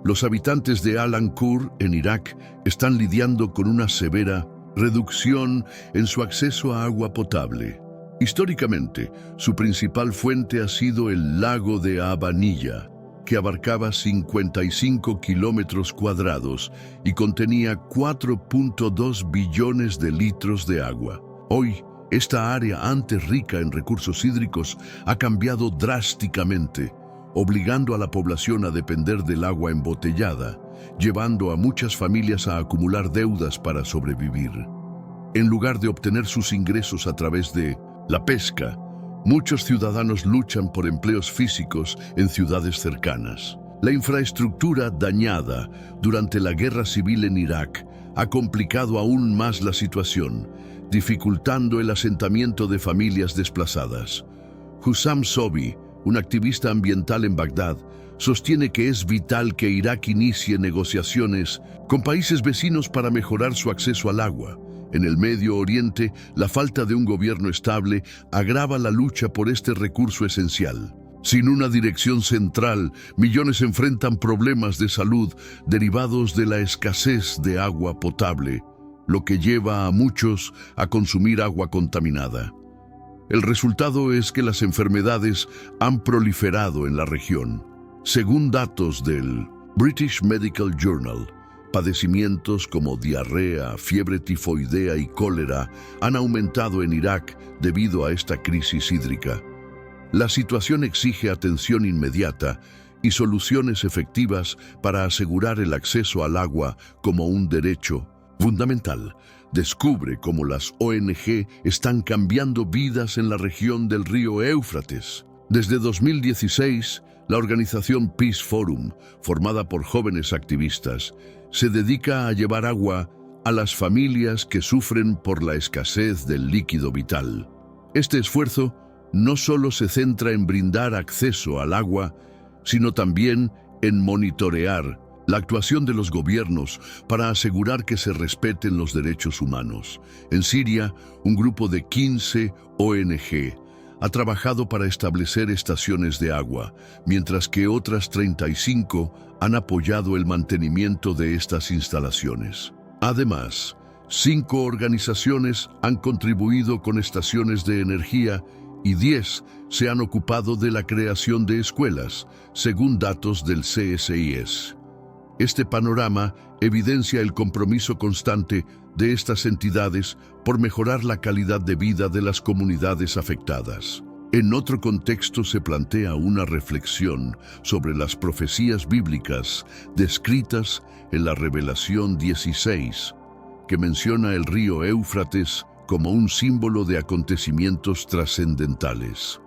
Los habitantes de Al-Anqur, en Irak, están lidiando con una severa reducción en su acceso a agua potable. Históricamente, su principal fuente ha sido el lago de Abanilla, que abarcaba 55 kilómetros cuadrados y contenía 4.2 billones de litros de agua. Hoy, esta área antes rica en recursos hídricos ha cambiado drásticamente, obligando a la población a depender del agua embotellada, llevando a muchas familias a acumular deudas para sobrevivir. En lugar de obtener sus ingresos a través de la pesca, muchos ciudadanos luchan por empleos físicos en ciudades cercanas. La infraestructura dañada durante la guerra civil en Irak ha complicado aún más la situación, dificultando el asentamiento de familias desplazadas. Hussam Sobi, un activista ambiental en Bagdad, sostiene que es vital que Irak inicie negociaciones con países vecinos para mejorar su acceso al agua. En el Medio Oriente, la falta de un gobierno estable agrava la lucha por este recurso esencial. Sin una dirección central, millones enfrentan problemas de salud derivados de la escasez de agua potable, lo que lleva a muchos a consumir agua contaminada. El resultado es que las enfermedades han proliferado en la región. Según datos del British Medical Journal, padecimientos como diarrea, fiebre tifoidea y cólera han aumentado en Irak debido a esta crisis hídrica. La situación exige atención inmediata y soluciones efectivas para asegurar el acceso al agua como un derecho fundamental. Descubre cómo las ONG están cambiando vidas en la región del río Éufrates. Desde 2016, la organización Peace Forum, formada por jóvenes activistas, se dedica a llevar agua a las familias que sufren por la escasez del líquido vital. Este esfuerzo no solo se centra en brindar acceso al agua, sino también en monitorear la actuación de los gobiernos para asegurar que se respeten los derechos humanos. En Siria, un grupo de 15 ONG ha trabajado para establecer estaciones de agua, mientras que otras 35 han apoyado el mantenimiento de estas instalaciones. Además, 5 organizaciones han contribuido con estaciones de energía y 10 se han ocupado de la creación de escuelas, según datos del CSIS. Este panorama evidencia el compromiso constante de estas entidades por mejorar la calidad de vida de las comunidades afectadas. En otro contexto se plantea una reflexión sobre las profecías bíblicas descritas en la Revelación 16, que menciona el río Éufrates como un símbolo de acontecimientos trascendentales.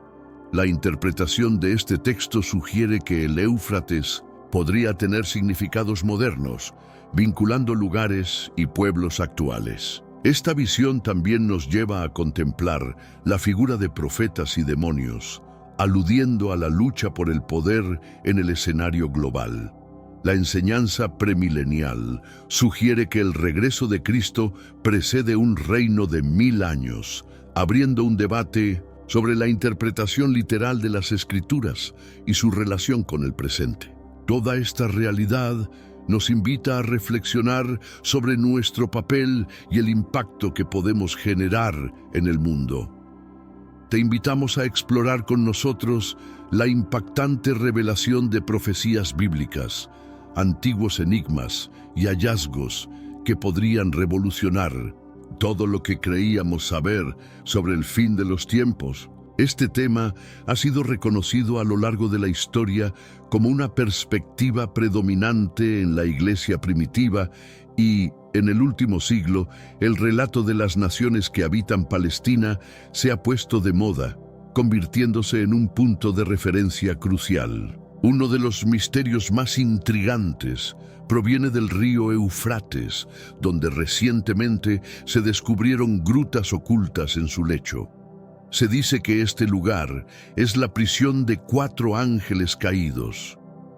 La interpretación de este texto sugiere que el Éufrates podría tener significados modernos, vinculando lugares y pueblos actuales. Esta visión también nos lleva a contemplar la figura de profetas y demonios, aludiendo a la lucha por el poder en el escenario global. La enseñanza premilenial sugiere que el regreso de Cristo precede un reino de 1000 años, abriendo un debate sobre la interpretación literal de las Escrituras y su relación con el presente. Toda esta realidad nos invita a reflexionar sobre nuestro papel y el impacto que podemos generar en el mundo. Te invitamos a explorar con nosotros la impactante revelación de profecías bíblicas, antiguos enigmas y hallazgos que podrían revolucionar todo lo que creíamos saber sobre el fin de los tiempos. Este tema ha sido reconocido a lo largo de la historia como una perspectiva predominante en la Iglesia primitiva y, en el último siglo, el relato de las naciones que habitan Palestina se ha puesto de moda, convirtiéndose en un punto de referencia crucial. Uno de los misterios más intrigantes proviene del río Éufrates, donde recientemente se descubrieron grutas ocultas en su lecho. Se dice que este lugar es la prisión de 4 ángeles caídos.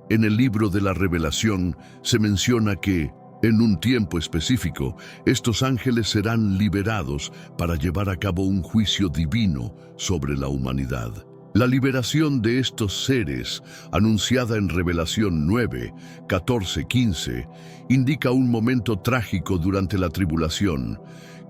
En el libro de la Revelación se menciona que, en un tiempo específico, estos ángeles serán liberados para llevar a cabo un juicio divino sobre la humanidad. La liberación de estos seres, anunciada en Revelación 9, 14, 15, indica un momento trágico durante la tribulación,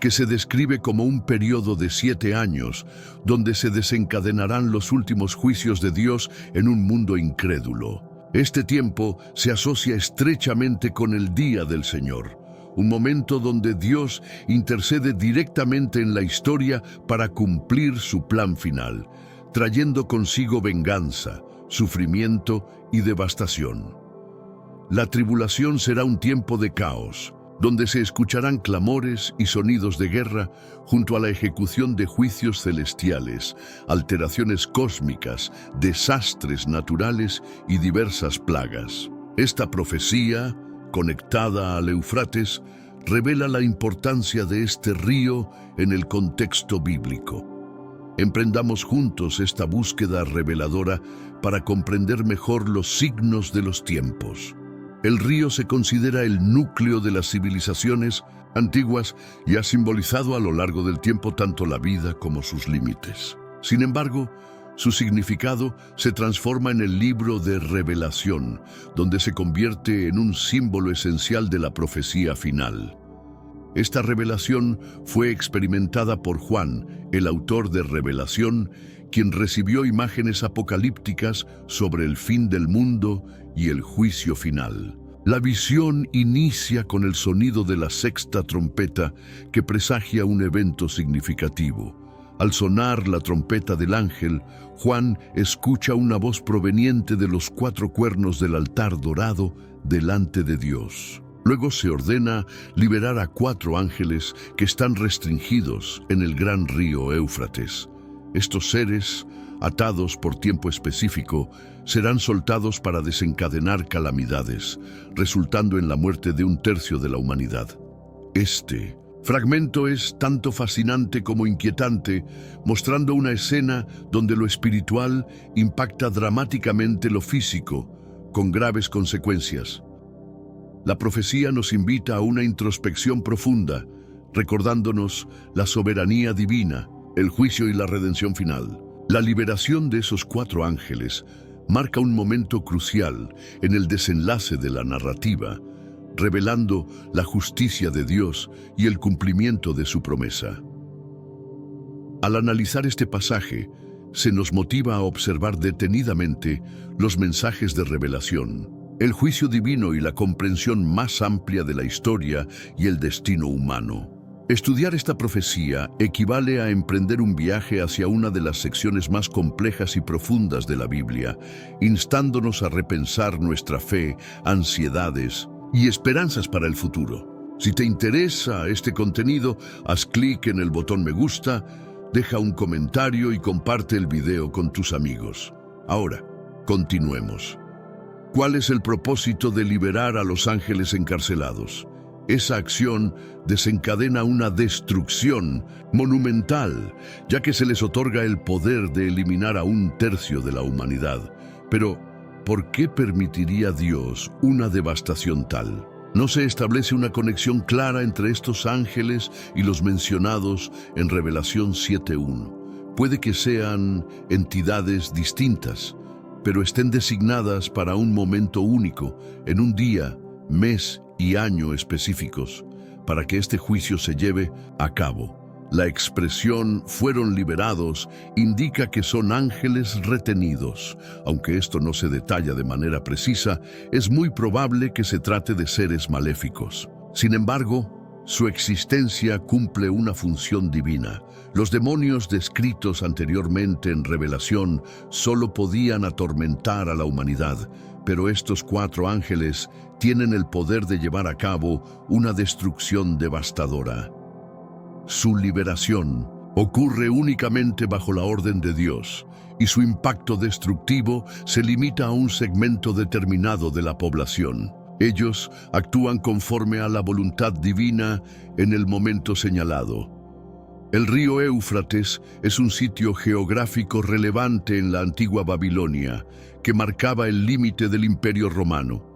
que se describe como un periodo de 7 años, donde se desencadenarán los últimos juicios de Dios en un mundo incrédulo. Este tiempo se asocia estrechamente con el Día del Señor, un momento donde Dios intercede directamente en la historia para cumplir su plan final, trayendo consigo venganza, sufrimiento y devastación. La tribulación será un tiempo de caos, donde se escucharán clamores y sonidos de guerra junto a la ejecución de juicios celestiales, alteraciones cósmicas, desastres naturales y diversas plagas. Esta profecía, conectada al Éufrates, revela la importancia de este río en el contexto bíblico. Emprendamos juntos esta búsqueda reveladora para comprender mejor los signos de los tiempos. El río se considera el núcleo de las civilizaciones antiguas y ha simbolizado a lo largo del tiempo tanto la vida como sus límites. Sin embargo, su significado se transforma en el libro de Revelación, donde se convierte en un símbolo esencial de la profecía final. Esta revelación fue experimentada por Juan, el autor de Revelación, quien recibió imágenes apocalípticas sobre el fin del mundo y el juicio final. La visión inicia con el sonido de la sexta trompeta que presagia un evento significativo. Al sonar la trompeta del ángel, Juan escucha una voz proveniente de los 4 cuernos del altar dorado delante de Dios. Luego se ordena liberar a 4 ángeles que están restringidos en el gran río Éufrates. Estos seres, atados por tiempo específico, serán soltados para desencadenar calamidades, resultando en la muerte de 1/3 de la humanidad. Este fragmento es tanto fascinante como inquietante, mostrando una escena donde lo espiritual impacta dramáticamente lo físico, con graves consecuencias. La profecía nos invita a una introspección profunda, recordándonos la soberanía divina, el juicio y la redención final. La liberación de esos 4 ángeles marca un momento crucial en el desenlace de la narrativa, revelando la justicia de Dios y el cumplimiento de su promesa. Al analizar este pasaje, se nos motiva a observar detenidamente los mensajes de revelación, el juicio divino y la comprensión más amplia de la historia y el destino humano. Estudiar esta profecía equivale a emprender un viaje hacia una de las secciones más complejas y profundas de la Biblia, instándonos a repensar nuestra fe, ansiedades y esperanzas para el futuro. Si te interesa este contenido, haz clic en el botón me gusta, deja un comentario y comparte el video con tus amigos. Ahora, continuemos. ¿Cuál es el propósito de liberar a los ángeles encarcelados? Esa acción desencadena una destrucción monumental, ya que se les otorga el poder de eliminar a 1/3 de la humanidad. Pero, ¿por qué permitiría Dios una devastación tal? No se establece una conexión clara entre estos ángeles y los mencionados en Revelación 7:1. Puede que sean entidades distintas, pero estén designadas para un momento único, en un día, mes y año específicos, para que este juicio se lleve a cabo. La expresión "fueron liberados" indica que son ángeles retenidos. Aunque esto no se detalla de manera precisa, es muy probable que se trate de seres maléficos. Sin embargo, su existencia cumple una función divina. Los demonios descritos anteriormente en Revelación solo podían atormentar a la humanidad, pero estos 4 ángeles tienen el poder de llevar a cabo una destrucción devastadora. Su liberación ocurre únicamente bajo la orden de Dios, y su impacto destructivo se limita a un segmento determinado de la población. Ellos actúan conforme a la voluntad divina en el momento señalado. El río Éufrates es un sitio geográfico relevante en la antigua Babilonia, que marcaba el límite del Imperio Romano.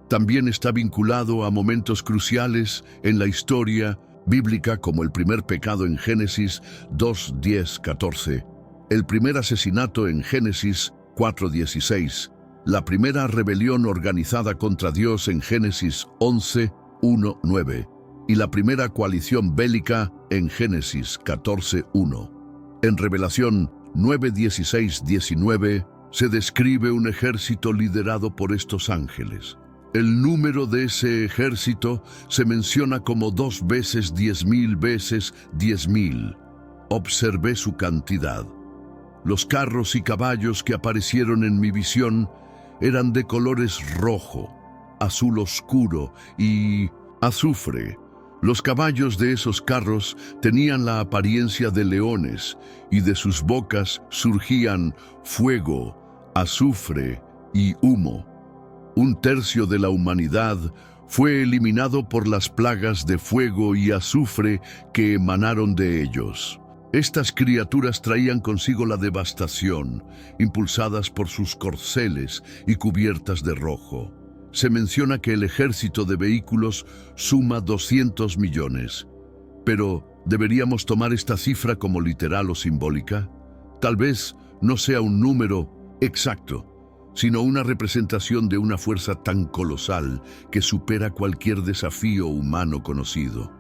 También está vinculado a momentos cruciales en la historia bíblica, como el primer pecado en Génesis 2:10-14, el primer asesinato en Génesis 4:16, la primera rebelión organizada contra Dios en Génesis 11:1-9 y la primera coalición bélica en Génesis 14:1. En Revelación 9:16-19 se describe un ejército liderado por estos ángeles. El número de ese ejército se menciona como 2 veces 10.000 veces 10.000. Observé su cantidad. Los carros y caballos que aparecieron en mi visión eran de colores rojo, azul oscuro y azufre. Los caballos de esos carros tenían la apariencia de leones y de sus bocas surgían fuego, azufre y humo. 1/3 de la humanidad fue eliminado por las plagas de fuego y azufre que emanaron de ellos. Estas criaturas traían consigo la devastación, impulsadas por sus corceles y cubiertas de rojo. Se menciona que el ejército de vehículos suma 200 millones. Pero, ¿deberíamos tomar esta cifra como literal o simbólica? Tal vez no sea un número exacto, sino una representación de una fuerza tan colosal que supera cualquier desafío humano conocido.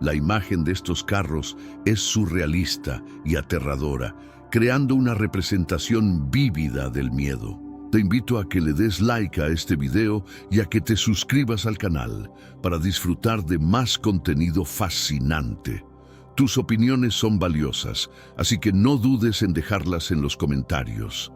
La imagen de estos carros es surrealista y aterradora, creando una representación vívida del miedo. Te invito a que le des like a este video y a que te suscribas al canal para disfrutar de más contenido fascinante. Tus opiniones son valiosas, así que no dudes en dejarlas en los comentarios.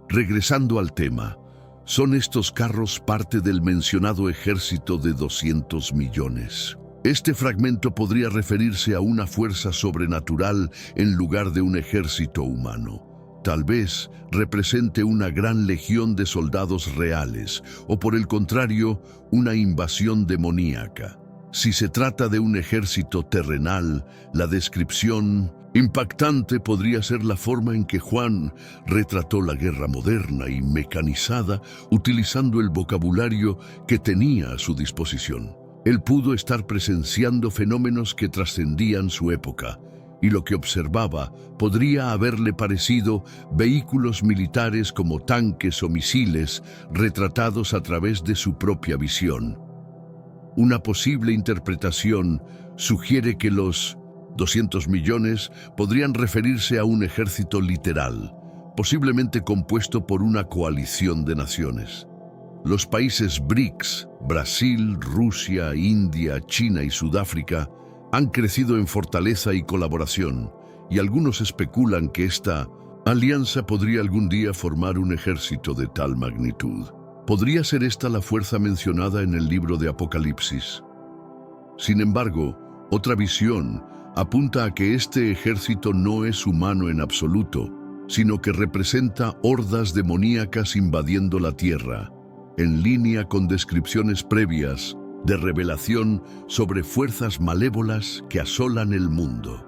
Regresando al tema, ¿son estos carros parte del mencionado ejército de 200 millones? Este fragmento podría referirse a una fuerza sobrenatural en lugar de un ejército humano. Tal vez represente una gran legión de soldados reales, o por el contrario, una invasión demoníaca. Si se trata de un ejército terrenal, la descripción impactante podría ser la forma en que Juan retrató la guerra moderna y mecanizada utilizando el vocabulario que tenía a su disposición. Él pudo estar presenciando fenómenos que trascendían su época, y lo que observaba podría haberle parecido vehículos militares como tanques o misiles retratados a través de su propia visión. Una posible interpretación sugiere que los 200 millones podrían referirse a un ejército literal, posiblemente compuesto por una coalición de naciones. Los países BRICS, Brasil, Rusia, India, China y Sudáfrica, han crecido en fortaleza y colaboración, y algunos especulan que esta alianza podría algún día formar un ejército de tal magnitud. ¿Podría ser esta la fuerza mencionada en el libro de Apocalipsis? Sin embargo, otra visión apunta a que este ejército no es humano en absoluto, sino que representa hordas demoníacas invadiendo la tierra, en línea con descripciones previas de revelación sobre fuerzas malévolas que asolan el mundo.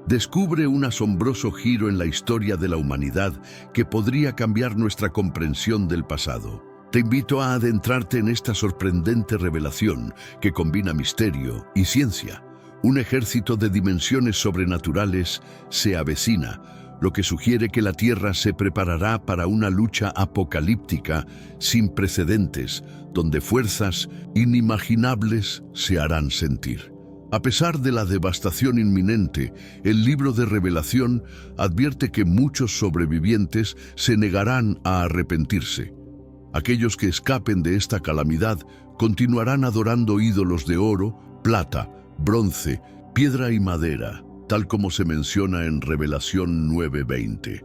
Descubre un asombroso giro en la historia de la humanidad que podría cambiar nuestra comprensión del pasado. Te invito a adentrarte en esta sorprendente revelación que combina misterio y ciencia. Un ejército de dimensiones sobrenaturales se avecina, lo que sugiere que la Tierra se preparará para una lucha apocalíptica sin precedentes, donde fuerzas inimaginables se harán sentir. A pesar de la devastación inminente, el libro de Revelación advierte que muchos sobrevivientes se negarán a arrepentirse. Aquellos que escapen de esta calamidad continuarán adorando ídolos de oro, plata, bronce, piedra y madera, tal como se menciona en Revelación 9:20.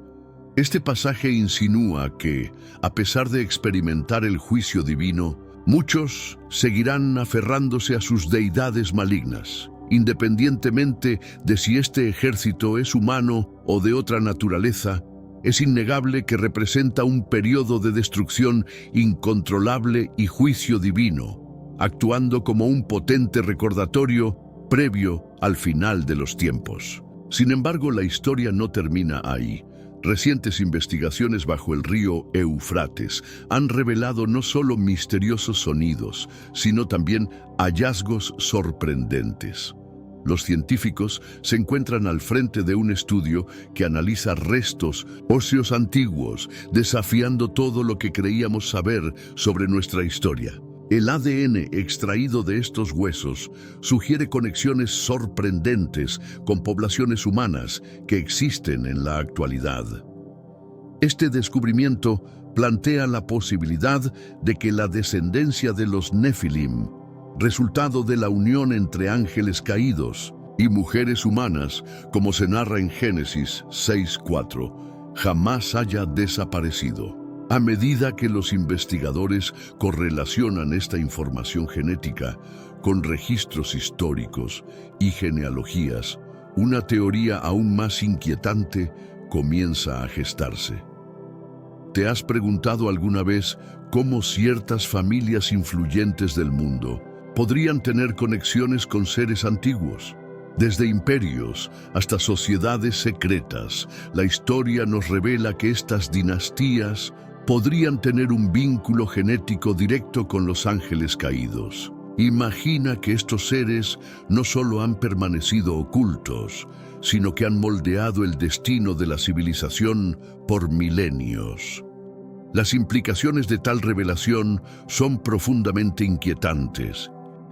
Este pasaje insinúa que, a pesar de experimentar el juicio divino, muchos seguirán aferrándose a sus deidades malignas, independientemente de si este ejército es humano o de otra naturaleza. Es innegable que representa un periodo de destrucción incontrolable y juicio divino, actuando como un potente recordatorio previo al final de los tiempos. Sin embargo, la historia no termina ahí. Recientes investigaciones bajo el río Éufrates han revelado no solo misteriosos sonidos, sino también hallazgos sorprendentes. Los científicos se encuentran al frente de un estudio que analiza restos óseos antiguos, desafiando todo lo que creíamos saber sobre nuestra historia. El ADN extraído de estos huesos sugiere conexiones sorprendentes con poblaciones humanas que existen en la actualidad. Este descubrimiento plantea la posibilidad de que la descendencia de los Nefilim, resultado de la unión entre ángeles caídos y mujeres humanas, como se narra en Génesis 6:4, jamás haya desaparecido. A medida que los investigadores correlacionan esta información genética con registros históricos y genealogías, una teoría aún más inquietante comienza a gestarse. ¿Te has preguntado alguna vez cómo ciertas familias influyentes del mundo podrían tener conexiones con seres antiguos? Desde imperios hasta sociedades secretas, la historia nos revela que estas dinastías podrían tener un vínculo genético directo con los ángeles caídos. Imagina que estos seres no solo han permanecido ocultos, sino que han moldeado el destino de la civilización por milenios. Las implicaciones de tal revelación son profundamente inquietantes.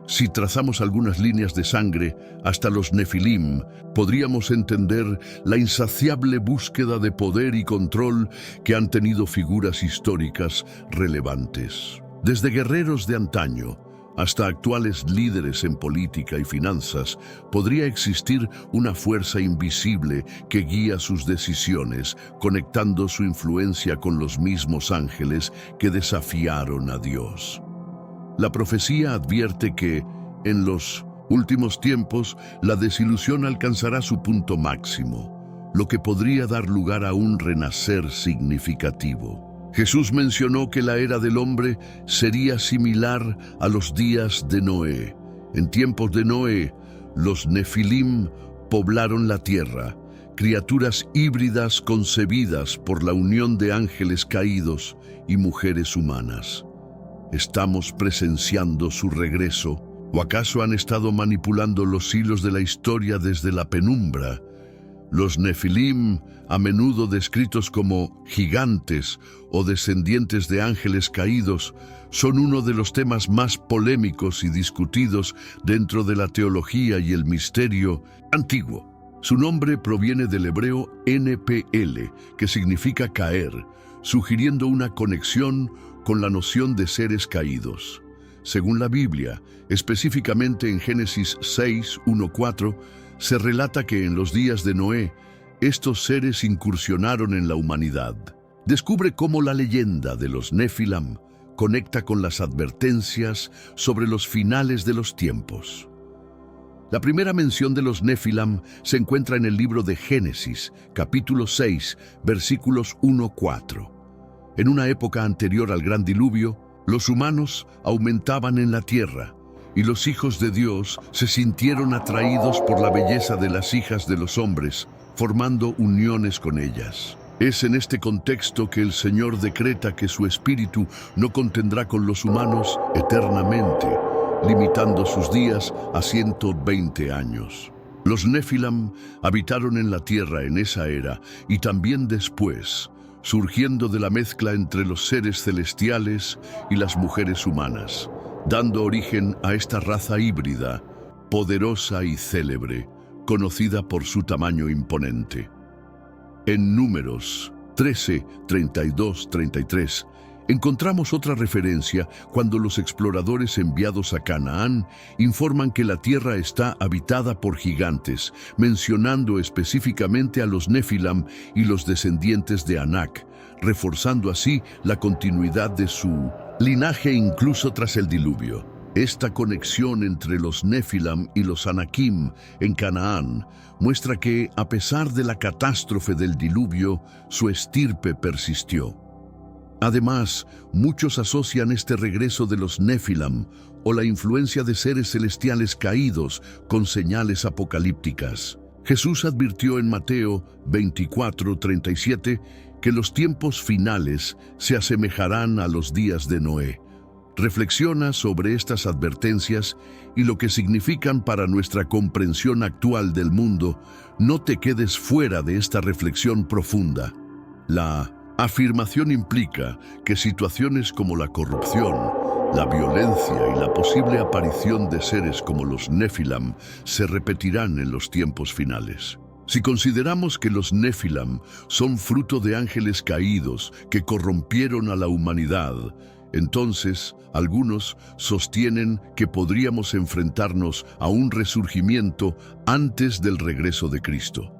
Si trazamos algunas líneas de sangre hasta los Nefilim, podríamos entender la insaciable búsqueda de poder y control que han tenido figuras históricas relevantes. Desde guerreros de antaño hasta actuales líderes en política y finanzas, podría existir una fuerza invisible que guía sus decisiones, conectando su influencia con los mismos ángeles que desafiaron a Dios. La profecía advierte que, en los últimos tiempos, la desilusión alcanzará su punto máximo, lo que podría dar lugar a un renacer significativo. Jesús mencionó que la era del hombre sería similar a los días de Noé. En tiempos de Noé, los Nefilim poblaron la tierra, criaturas híbridas concebidas por la unión de ángeles caídos y mujeres humanas. ¿Estamos presenciando su regreso? ¿O acaso han estado manipulando los hilos de la historia desde la penumbra? Los Nefilim, a menudo descritos como gigantes o descendientes de ángeles caídos, son uno de los temas más polémicos y discutidos dentro de la teología y el misterio antiguo. Su nombre proviene del hebreo NPL, que significa caer, sugiriendo una conexión con la noción de seres caídos. Según la Biblia, específicamente en Génesis 6:1-4, se relata que en los días de Noé, estos seres incursionaron en la humanidad. Descubre cómo la leyenda de los Nefilim conecta con las advertencias sobre los finales de los tiempos. La primera mención de los Nefilim se encuentra en el libro de Génesis, capítulo 6, versículos 1-4. En una época anterior al gran diluvio, los humanos aumentaban en la tierra, y los hijos de Dios se sintieron atraídos por la belleza de las hijas de los hombres, formando uniones con ellas. Es en este contexto que el Señor decreta que su espíritu no contendrá con los humanos eternamente, limitando sus días a 120 años. Los Nefilim habitaron en la tierra en esa era y también después, surgiendo de la mezcla entre los seres celestiales y las mujeres humanas, dando origen a esta raza híbrida, poderosa y célebre, conocida por su tamaño imponente. En Números 13, 32, 33, encontramos otra referencia cuando los exploradores enviados a Canaán informan que la tierra está habitada por gigantes, mencionando específicamente a los Nefilim y los descendientes de Anak, reforzando así la continuidad de su linaje incluso tras el diluvio. Esta conexión entre los Nefilim y los Anakim en Canaán muestra que, a pesar de la catástrofe del diluvio, su estirpe persistió. Además, muchos asocian este regreso de los Nefilim o la influencia de seres celestiales caídos con señales apocalípticas. Jesús advirtió en Mateo 24:37 que los tiempos finales se asemejarán a los días de Noé. Reflexiona sobre estas advertencias y lo que significan para nuestra comprensión actual del mundo. No te quedes fuera de esta reflexión profunda. La afirmación implica que situaciones como la corrupción, la violencia y la posible aparición de seres como los Nefilim se repetirán en los tiempos finales. Si consideramos que los Nefilim son fruto de ángeles caídos que corrompieron a la humanidad, entonces algunos sostienen que podríamos enfrentarnos a un resurgimiento antes del regreso de Cristo.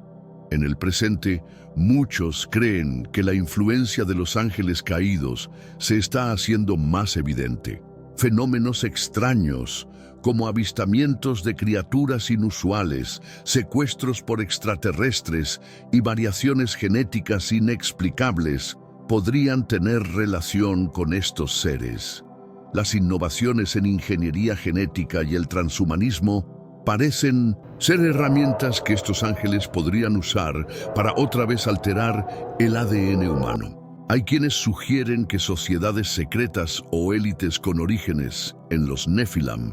En el presente, muchos creen que la influencia de los ángeles caídos se está haciendo más evidente. Fenómenos extraños, como avistamientos de criaturas inusuales, secuestros por extraterrestres y variaciones genéticas inexplicables, podrían tener relación con estos seres. Las innovaciones en ingeniería genética y el transhumanismo parecen ser herramientas que estos ángeles podrían usar para otra vez alterar el ADN humano. Hay quienes sugieren que sociedades secretas o élites con orígenes en los Nefilim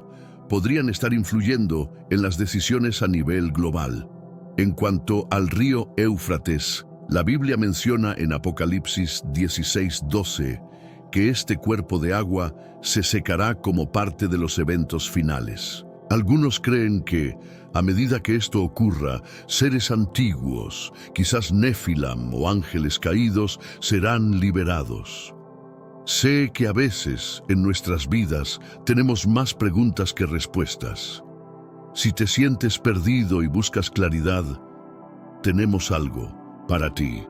podrían estar influyendo en las decisiones a nivel global. En cuanto al río Éufrates, la Biblia menciona en Apocalipsis 16:12 que este cuerpo de agua se secará como parte de los eventos finales. Algunos creen que, a medida que esto ocurra, seres antiguos, quizás Nefilim o ángeles caídos, serán liberados. Sé que a veces en nuestras vidas tenemos más preguntas que respuestas. Si te sientes perdido y buscas claridad, tenemos algo para ti.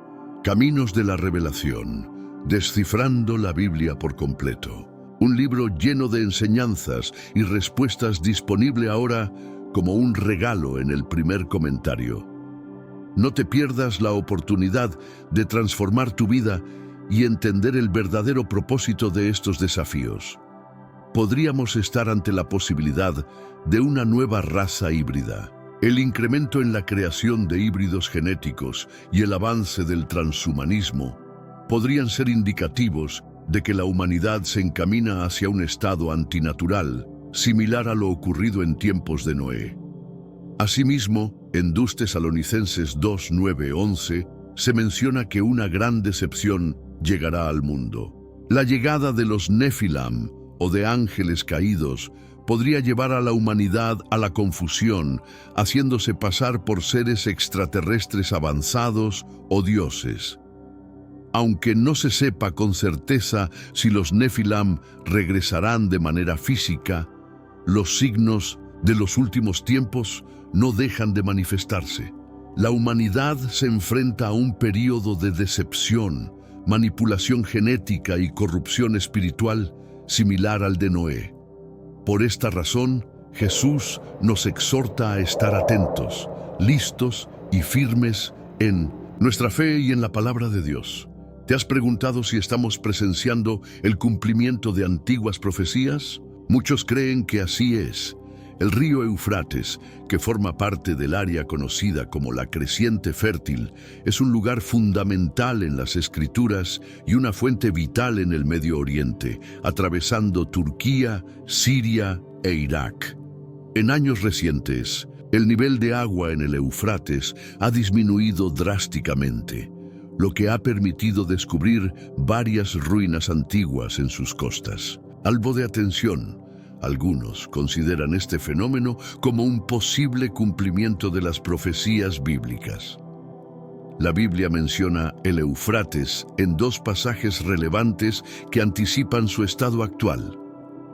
Caminos de la Revelación, descifrando la Biblia por completo. Un libro lleno de enseñanzas y respuestas disponible ahora como un regalo en el primer comentario. No te pierdas la oportunidad de transformar tu vida y entender el verdadero propósito de estos desafíos. Podríamos estar ante la posibilidad de una nueva raza híbrida. El incremento en la creación de híbridos genéticos y el avance del transhumanismo podrían ser indicativos de que la humanidad se encamina hacia un estado antinatural, similar a lo ocurrido en tiempos de Noé. Asimismo, en 2 Tesalonicenses 2, 9, 11, se menciona que una gran decepción llegará al mundo. La llegada de los Nefilam, o de ángeles caídos, podría llevar a la humanidad a la confusión, haciéndose pasar por seres extraterrestres avanzados o dioses. Aunque no se sepa con certeza si los Nefilam regresarán de manera física, los signos de los últimos tiempos no dejan de manifestarse. La humanidad se enfrenta a un período de decepción, manipulación genética y corrupción espiritual similar al de Noé. Por esta razón, Jesús nos exhorta a estar atentos, listos y firmes en nuestra fe y en la palabra de Dios. ¿Te has preguntado si estamos presenciando el cumplimiento de antiguas profecías? Muchos creen que así es. El río Éufrates, que forma parte del área conocida como la Creciente Fértil, es un lugar fundamental en las Escrituras y una fuente vital en el Medio Oriente, atravesando Turquía, Siria e Irak. En años recientes, el nivel de agua en el Éufrates ha disminuido drásticamente, lo que ha permitido descubrir varias ruinas antiguas en sus costas. Algo de atención. Algunos consideran este fenómeno como un posible cumplimiento de las profecías bíblicas. La Biblia menciona el Éufrates en 2 pasajes relevantes que anticipan su estado actual.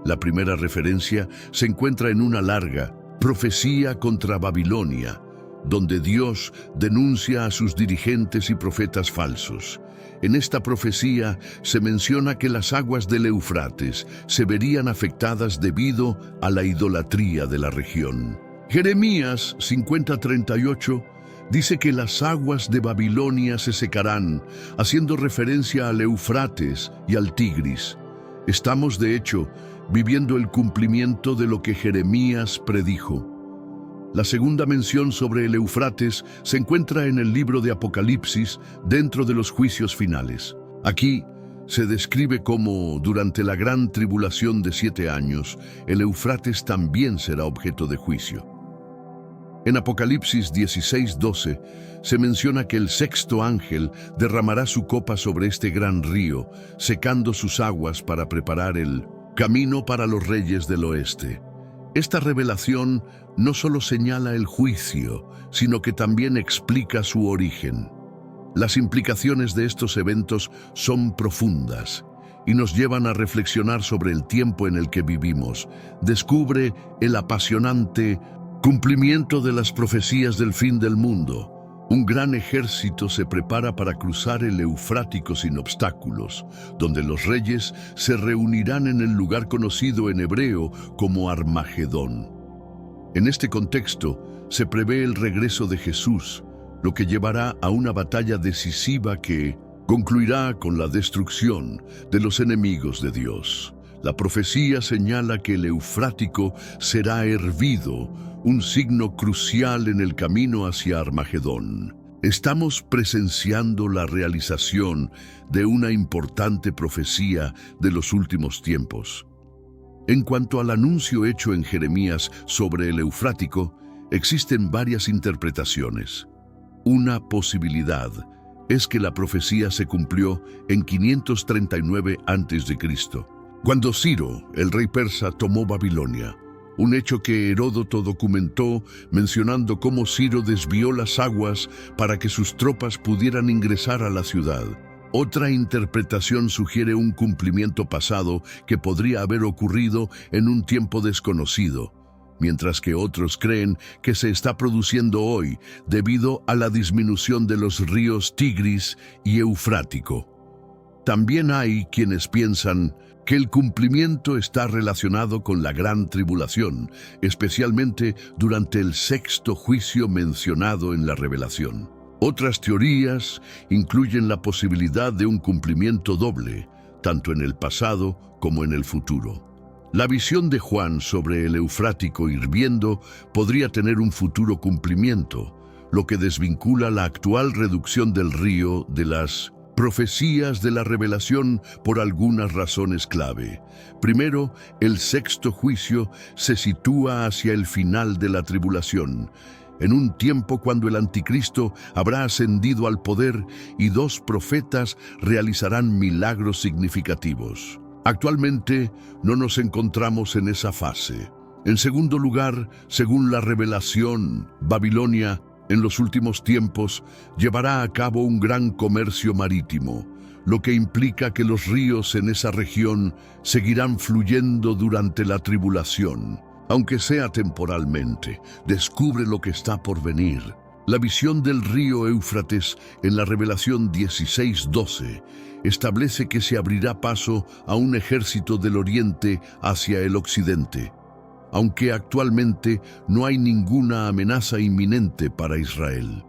La primera referencia se encuentra en una larga profecía contra Babilonia, donde Dios denuncia a sus dirigentes y profetas falsos. En esta profecía se menciona que las aguas del Éufrates se verían afectadas debido a la idolatría de la región. Jeremías 50:38 dice que las aguas de Babilonia se secarán, haciendo referencia al Éufrates y al Tigris. Estamos, de hecho, viviendo el cumplimiento de lo que Jeremías predijo. La segunda mención sobre el Éufrates se encuentra en el libro de Apocalipsis, dentro de los juicios finales. Aquí se describe cómo, durante la gran tribulación de 7 años, el Éufrates también será objeto de juicio. En Apocalipsis 16:12 se menciona que el 6º ángel derramará su copa sobre este gran río, secando sus aguas para preparar el camino para los reyes del oeste. Esta revelación no solo señala el juicio, sino que también explica su origen. Las implicaciones de estos eventos son profundas y nos llevan a reflexionar sobre el tiempo en el que vivimos. Descubre el apasionante cumplimiento de las profecías del fin del mundo. Un gran ejército se prepara para cruzar el Eufrático sin obstáculos, donde los reyes se reunirán en el lugar conocido en hebreo como Armagedón. En este contexto, se prevé el regreso de Jesús, lo que llevará a una batalla decisiva que concluirá con la destrucción de los enemigos de Dios. La profecía señala que el Eufrático será hervido, un signo crucial en el camino hacia Armagedón. Estamos presenciando la realización de una importante profecía de los últimos tiempos. En cuanto al anuncio hecho en Jeremías sobre el Eufrático, existen varias interpretaciones. Una posibilidad es que la profecía se cumplió en 539 a.C., cuando Ciro, el rey persa, tomó Babilonia. Un hecho que Heródoto documentó mencionando cómo Ciro desvió las aguas para que sus tropas pudieran ingresar a la ciudad. Otra interpretación sugiere un cumplimiento pasado que podría haber ocurrido en un tiempo desconocido, mientras que otros creen que se está produciendo hoy debido a la disminución de los ríos Tigris y Eufrático. También hay quienes piensan que el cumplimiento está relacionado con la gran tribulación, especialmente durante el sexto juicio mencionado en la Revelación. Otras teorías incluyen la posibilidad de un cumplimiento doble, tanto en el pasado como en el futuro. La visión de Juan sobre el Eufrático hirviendo podría tener un futuro cumplimiento, lo que desvincula la actual reducción del río de las profecías de la Revelación por algunas razones clave. Primero, el sexto juicio se sitúa hacia el final de la tribulación, en un tiempo cuando el anticristo habrá ascendido al poder y dos profetas realizarán milagros significativos. Actualmente no nos encontramos en esa fase. En segundo lugar, según la Revelación, Babilonia, en los últimos tiempos, llevará a cabo un gran comercio marítimo, lo que implica que los ríos en esa región seguirán fluyendo durante la tribulación. Aunque sea temporalmente, descubre lo que está por venir. La visión del río Éufrates en la Revelación 16:12 establece que se abrirá paso a un ejército del oriente hacia el occidente, aunque actualmente no hay ninguna amenaza inminente para Israel.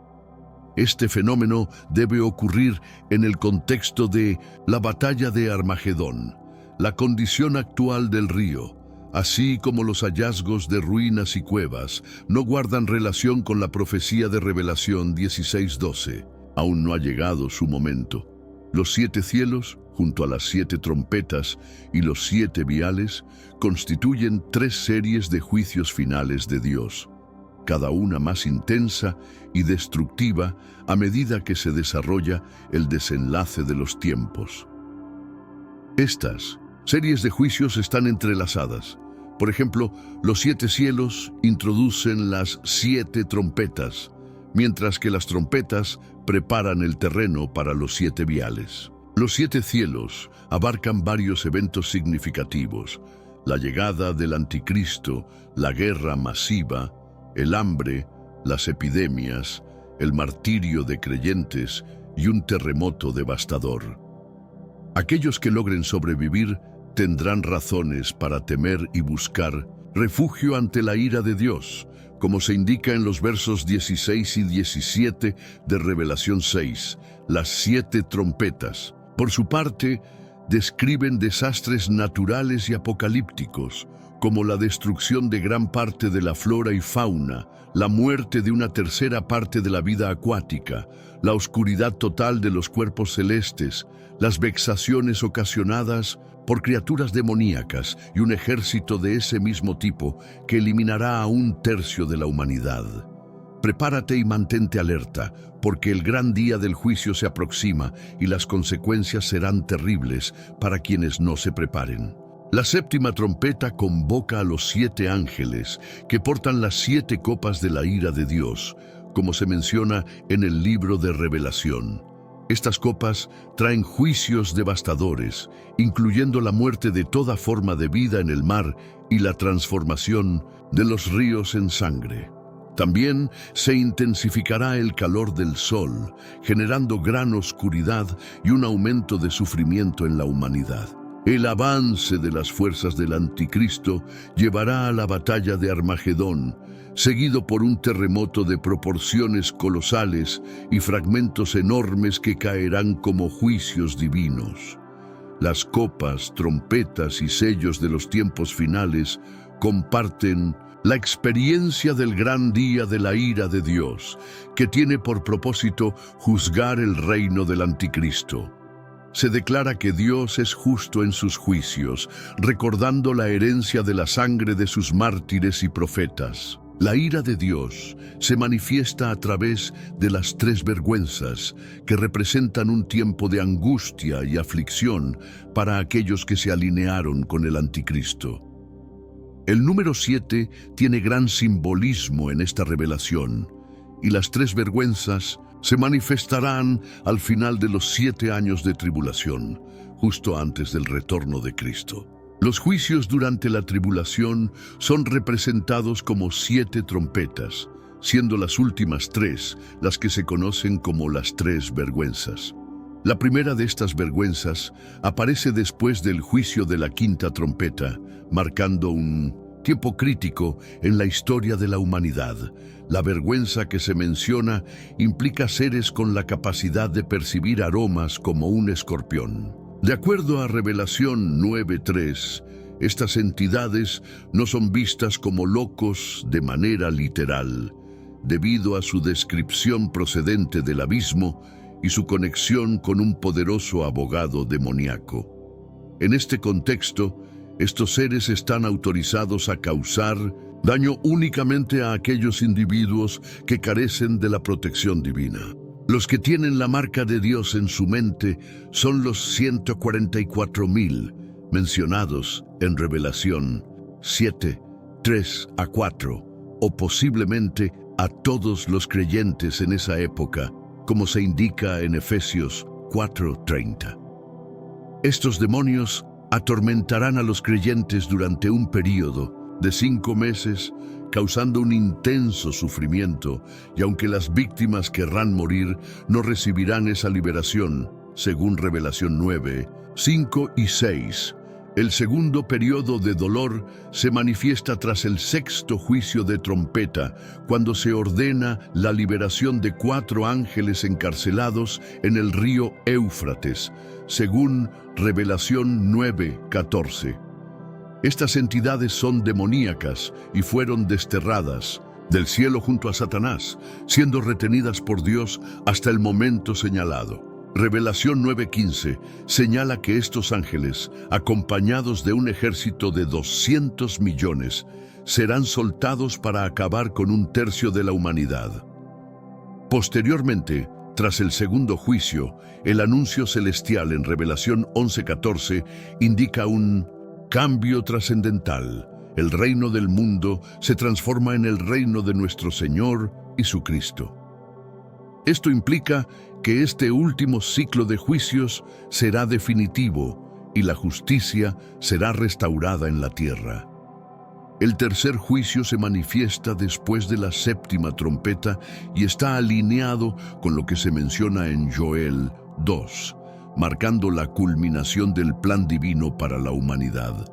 Este fenómeno debe ocurrir en el contexto de la batalla de Armagedón, la condición actual del río, así como los hallazgos de ruinas y cuevas, no guardan relación con la profecía de Revelación 16:12. Aún no ha llegado su momento. Los 7 cielos, junto a las 7 trompetas y los 7 viales, constituyen 3 series de juicios finales de Dios, cada una más intensa y destructiva a medida que se desarrolla el desenlace de los tiempos. Estas series de juicios están entrelazadas. Por ejemplo, los 7 cielos introducen las 7 trompetas, mientras que las trompetas preparan el terreno para los 7 viales. Los 7 cielos abarcan varios eventos significativos: la llegada del anticristo, la guerra masiva, el hambre, las epidemias, el martirio de creyentes y un terremoto devastador. Aquellos que logren sobrevivir tendrán razones para temer y buscar refugio ante la ira de Dios, como se indica en los versos 16 y 17 de Revelación 6, las 7 trompetas. Por su parte, describen desastres naturales y apocalípticos, como la destrucción de gran parte de la flora y fauna, la muerte de una tercera parte de la vida acuática, la oscuridad total de los cuerpos celestes, las vexaciones ocasionadas por criaturas demoníacas y un ejército de ese mismo tipo que eliminará a 1/3 de la humanidad. Prepárate y mantente alerta, porque el gran día del juicio se aproxima y las consecuencias serán terribles para quienes no se preparen. La séptima trompeta convoca a los 7 ángeles que portan las 7 copas de la ira de Dios, como se menciona en el libro de Revelación. Estas copas traen juicios devastadores, incluyendo la muerte de toda forma de vida en el mar y la transformación de los ríos en sangre. También se intensificará el calor del sol, generando gran oscuridad y un aumento de sufrimiento en la humanidad. El avance de las fuerzas del anticristo llevará a la batalla de Armagedón, seguido por un terremoto de proporciones colosales y fragmentos enormes que caerán como juicios divinos. Las copas, trompetas y sellos de los tiempos finales comparten la experiencia del gran día de la ira de Dios, que tiene por propósito juzgar el reino del anticristo. Se declara que Dios es justo en sus juicios, recordando la herencia de la sangre de sus mártires y profetas. La ira de Dios se manifiesta a través de las 3 vergüenzas, que representan un tiempo de angustia y aflicción para aquellos que se alinearon con el anticristo. El número 7 tiene gran simbolismo en esta revelación, y las 3 vergüenzas se manifestarán al final de los 7 años de tribulación, justo antes del retorno de Cristo. Los juicios durante la tribulación son representados como 7 trompetas, siendo las últimas 3 las que se conocen como las 3 vergüenzas. La primera de estas vergüenzas aparece después del juicio de la 5ª trompeta, marcando un tiempo crítico en la historia de la humanidad. La vergüenza que se menciona implica seres con la capacidad de percibir aromas como un escorpión. De acuerdo a Revelación 9:3, estas entidades no son vistas como locos de manera literal, debido a su descripción procedente del abismo y su conexión con un poderoso abogado demoníaco. En este contexto, estos seres están autorizados a causar daño únicamente a aquellos individuos que carecen de la protección divina. Los que tienen la marca de Dios en su mente son los 144,000 mencionados en Revelación 7:3-4, o posiblemente a todos los creyentes en esa época, como se indica en Efesios 4:30. Estos demonios atormentarán a los creyentes durante un período de 5 meses, causando un intenso sufrimiento, y aunque las víctimas querrán morir, no recibirán esa liberación, según Revelación 9:5 y 6. El segundo periodo de dolor se manifiesta tras el 6º juicio de trompeta, cuando se ordena la liberación de 4 ángeles encarcelados en el río Éufrates, según Revelación 9:14. Estas entidades son demoníacas y fueron desterradas del cielo junto a Satanás, siendo retenidas por Dios hasta el momento señalado. Revelación 9:15 señala que estos ángeles, acompañados de un ejército de 200 millones, serán soltados para acabar con 1/3 de la humanidad. Posteriormente, tras el segundo juicio, el anuncio celestial en Revelación 11:14 indica un cambio trascendental. El reino del mundo se transforma en el reino de nuestro Señor y su Cristo. Esto implica que este último ciclo de juicios será definitivo y la justicia será restaurada en la tierra. El tercer juicio se manifiesta después de la 7ª trompeta y está alineado con lo que se menciona en Joel 2, marcando la culminación del plan divino para la humanidad.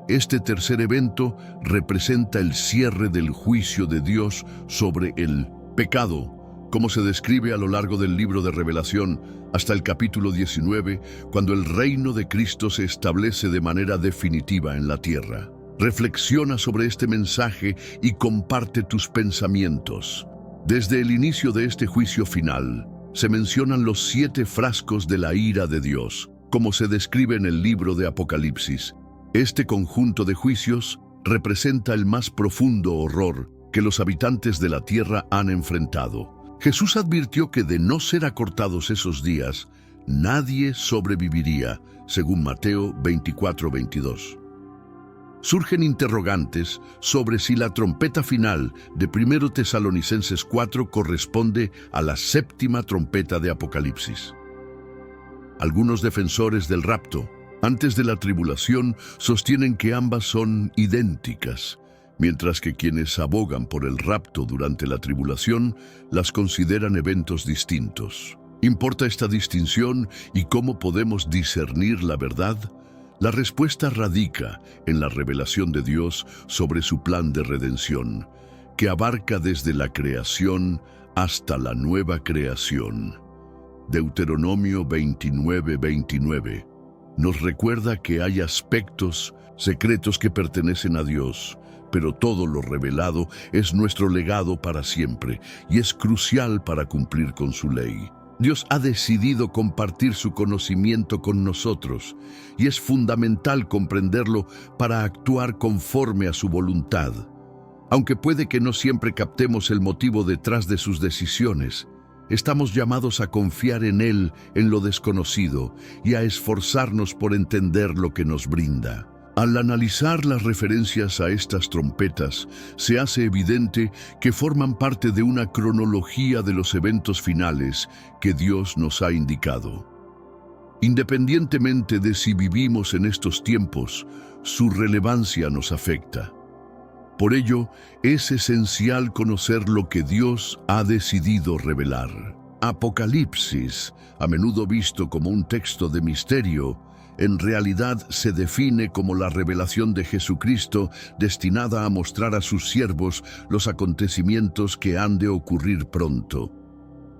Este tercer evento representa el cierre del juicio de Dios sobre el pecado, como se describe a lo largo del libro de Revelación hasta el capítulo 19, cuando el reino de Cristo se establece de manera definitiva en la tierra. Reflexiona sobre este mensaje y comparte tus pensamientos. Desde el inicio de este juicio final, se mencionan los 7 frascos de la ira de Dios, como se describe en el libro de Apocalipsis. Este conjunto de juicios representa el más profundo horror que los habitantes de la tierra han enfrentado. Jesús advirtió que de no ser acortados esos días, nadie sobreviviría, según Mateo 24:22. Surgen interrogantes sobre si la trompeta final de 1 Tesalonicenses 4 corresponde a la 7ª trompeta de Apocalipsis. Algunos defensores del rapto, antes de la tribulación, sostienen que ambas son idénticas, mientras que quienes abogan por el rapto durante la tribulación las consideran eventos distintos. ¿Importa esta distinción y cómo podemos discernir la verdad? La respuesta radica en la revelación de Dios sobre su plan de redención, que abarca desde la creación hasta la nueva creación. Deuteronomio 29:29 nos recuerda que hay aspectos secretos que pertenecen a Dios, pero todo lo revelado es nuestro legado para siempre y es crucial para cumplir con su ley. Dios ha decidido compartir su conocimiento con nosotros y es fundamental comprenderlo para actuar conforme a su voluntad. Aunque puede que no siempre captemos el motivo detrás de sus decisiones, estamos llamados a confiar en Él en lo desconocido y a esforzarnos por entender lo que nos brinda. Al analizar las referencias a estas trompetas, se hace evidente que forman parte de una cronología de los eventos finales que Dios nos ha indicado. Independientemente de si vivimos en estos tiempos, su relevancia nos afecta. Por ello, es esencial conocer lo que Dios ha decidido revelar. Apocalipsis, a menudo visto como un texto de misterio, en realidad se define como la revelación de Jesucristo destinada a mostrar a sus siervos los acontecimientos que han de ocurrir pronto.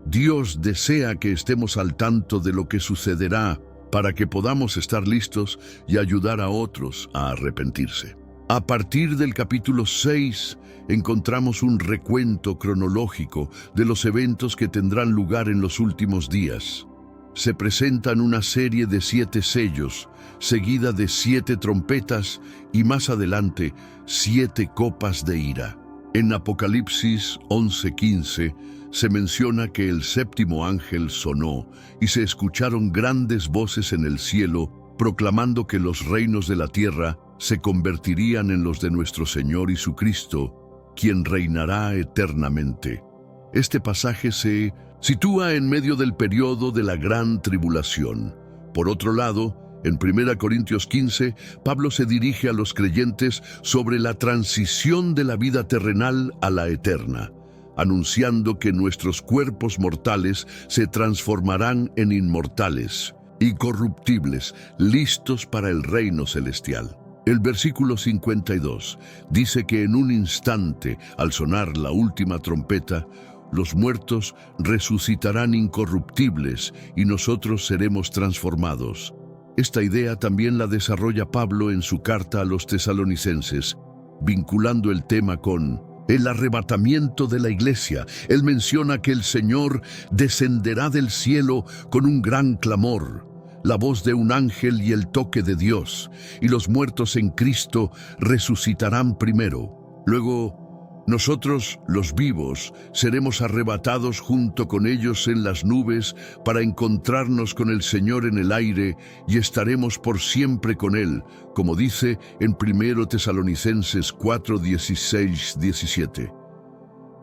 Dios desea que estemos al tanto de lo que sucederá para que podamos estar listos y ayudar a otros a arrepentirse. A partir del capítulo 6 encontramos un recuento cronológico de los eventos que tendrán lugar en los últimos días. Se presentan una serie de 7 sellos, seguida de 7 trompetas y más adelante 7 copas de ira. En Apocalipsis 11:15 se menciona que el séptimo ángel sonó y se escucharon grandes voces en el cielo proclamando que los reinos de la tierra se convertirían en los de nuestro Señor y su Cristo, quien reinará eternamente. Este pasaje se sitúa en medio del periodo de la gran tribulación. Por otro lado, en 1 Corintios 15, Pablo se dirige a los creyentes sobre la transición de la vida terrenal a la eterna, anunciando que nuestros cuerpos mortales se transformarán en inmortales, incorruptibles, listos para el reino celestial. El versículo 52 dice que en un instante, al sonar la última trompeta, los muertos resucitarán incorruptibles y nosotros seremos transformados. Esta idea también la desarrolla Pablo en su carta a los tesalonicenses, vinculando el tema con el arrebatamiento de la iglesia. Él menciona que el Señor descenderá del cielo con un gran clamor, la voz de un ángel y el toque de Dios, y los muertos en Cristo resucitarán primero. Luego, nosotros, los vivos, seremos arrebatados junto con ellos en las nubes para encontrarnos con el Señor en el aire y estaremos por siempre con Él, como dice en 1 Tesalonicenses 4:16-17.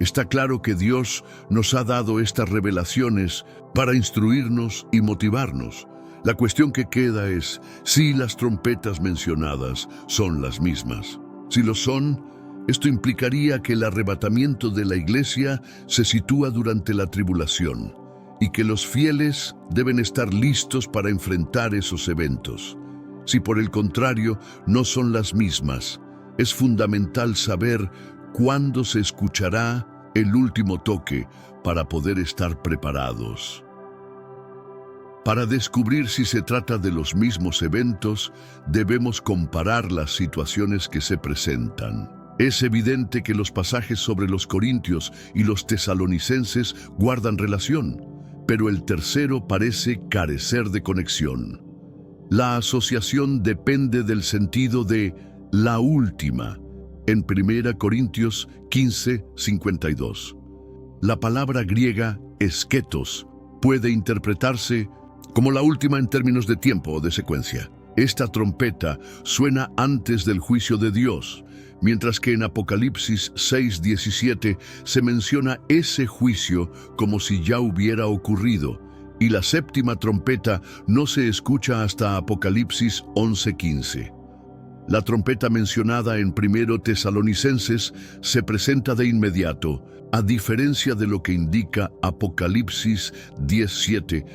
Está claro que Dios nos ha dado estas revelaciones para instruirnos y motivarnos. La cuestión que queda es si las trompetas mencionadas son las mismas. Si lo son, esto implicaría que el arrebatamiento de la iglesia se sitúa durante la tribulación y que los fieles deben estar listos para enfrentar esos eventos. Si por el contrario no son las mismas, es fundamental saber cuándo se escuchará el último toque para poder estar preparados. Para descubrir si se trata de los mismos eventos, debemos comparar las situaciones que se presentan. Es evidente que los pasajes sobre los corintios y los tesalonicenses guardan relación, pero el tercero parece carecer de conexión. La asociación depende del sentido de la última, en 1 Corintios 15:52. La palabra griega esketos puede interpretarse como la última en términos de tiempo o de secuencia. Esta trompeta suena antes del juicio de Dios, mientras que en Apocalipsis 6:17 se menciona ese juicio como si ya hubiera ocurrido, y la séptima trompeta no se escucha hasta Apocalipsis 11:15. La trompeta mencionada en 1 Tesalonicenses se presenta de inmediato, a diferencia de lo que indica Apocalipsis 10:7,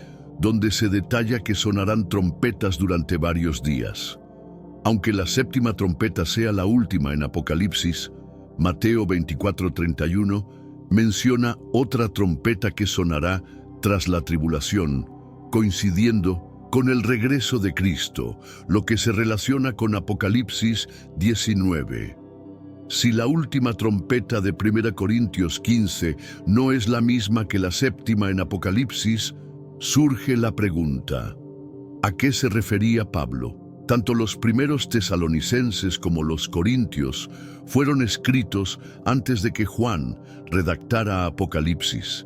donde se detalla que sonarán trompetas durante varios días. Aunque la séptima trompeta sea la última en Apocalipsis, Mateo 24:31 menciona otra trompeta que sonará tras la tribulación, coincidiendo con el regreso de Cristo, lo que se relaciona con Apocalipsis 19. Si la última trompeta de 1 Corintios 15 no es la misma que la séptima en Apocalipsis, surge la pregunta: ¿a qué se refería Pablo? Tanto los primeros tesalonicenses como los corintios fueron escritos antes de que Juan redactara Apocalipsis.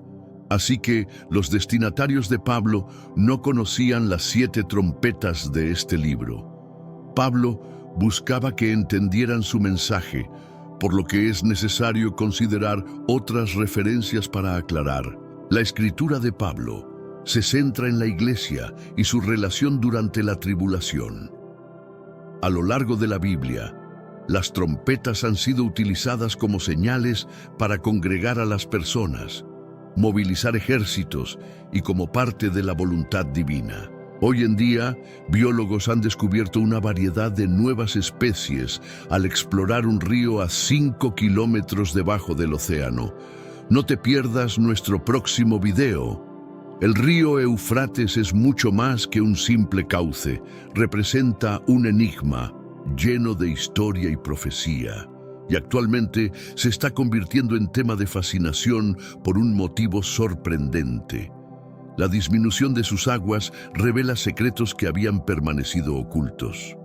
Así que los destinatarios de Pablo no conocían las 7 trompetas de este libro. Pablo buscaba que entendieran su mensaje, por lo que es necesario considerar otras referencias para aclarar. La escritura de Pablo se centra en la iglesia y su relación durante la tribulación. A lo largo de la Biblia, las trompetas han sido utilizadas como señales para congregar a las personas, movilizar ejércitos y como parte de la voluntad divina. Hoy en día, biólogos han descubierto una variedad de nuevas especies al explorar un río a 5 kilómetros debajo del océano. No te pierdas nuestro próximo video. El río Éufrates es mucho más que un simple cauce. Representa un enigma lleno de historia y profecía. Y actualmente se está convirtiendo en tema de fascinación por un motivo sorprendente. La disminución de sus aguas revela secretos que habían permanecido ocultos.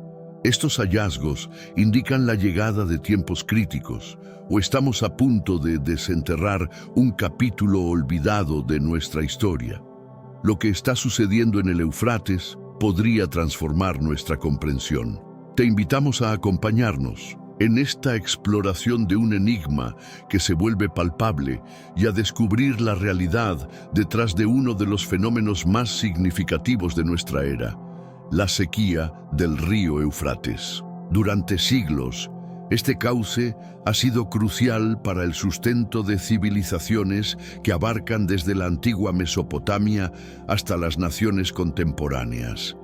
Estos hallazgos indican la llegada de tiempos críticos, o estamos a punto de desenterrar un capítulo olvidado de nuestra historia. Lo que está sucediendo en el Éufrates podría transformar nuestra comprensión. Te invitamos a acompañarnos en esta exploración de un enigma que se vuelve palpable y a descubrir la realidad detrás de uno de los fenómenos más significativos de nuestra era, la sequía del río Éufrates. Durante siglos, este cauce ha sido crucial para el sustento de civilizaciones que abarcan desde la antigua Mesopotamia hasta las naciones contemporáneas.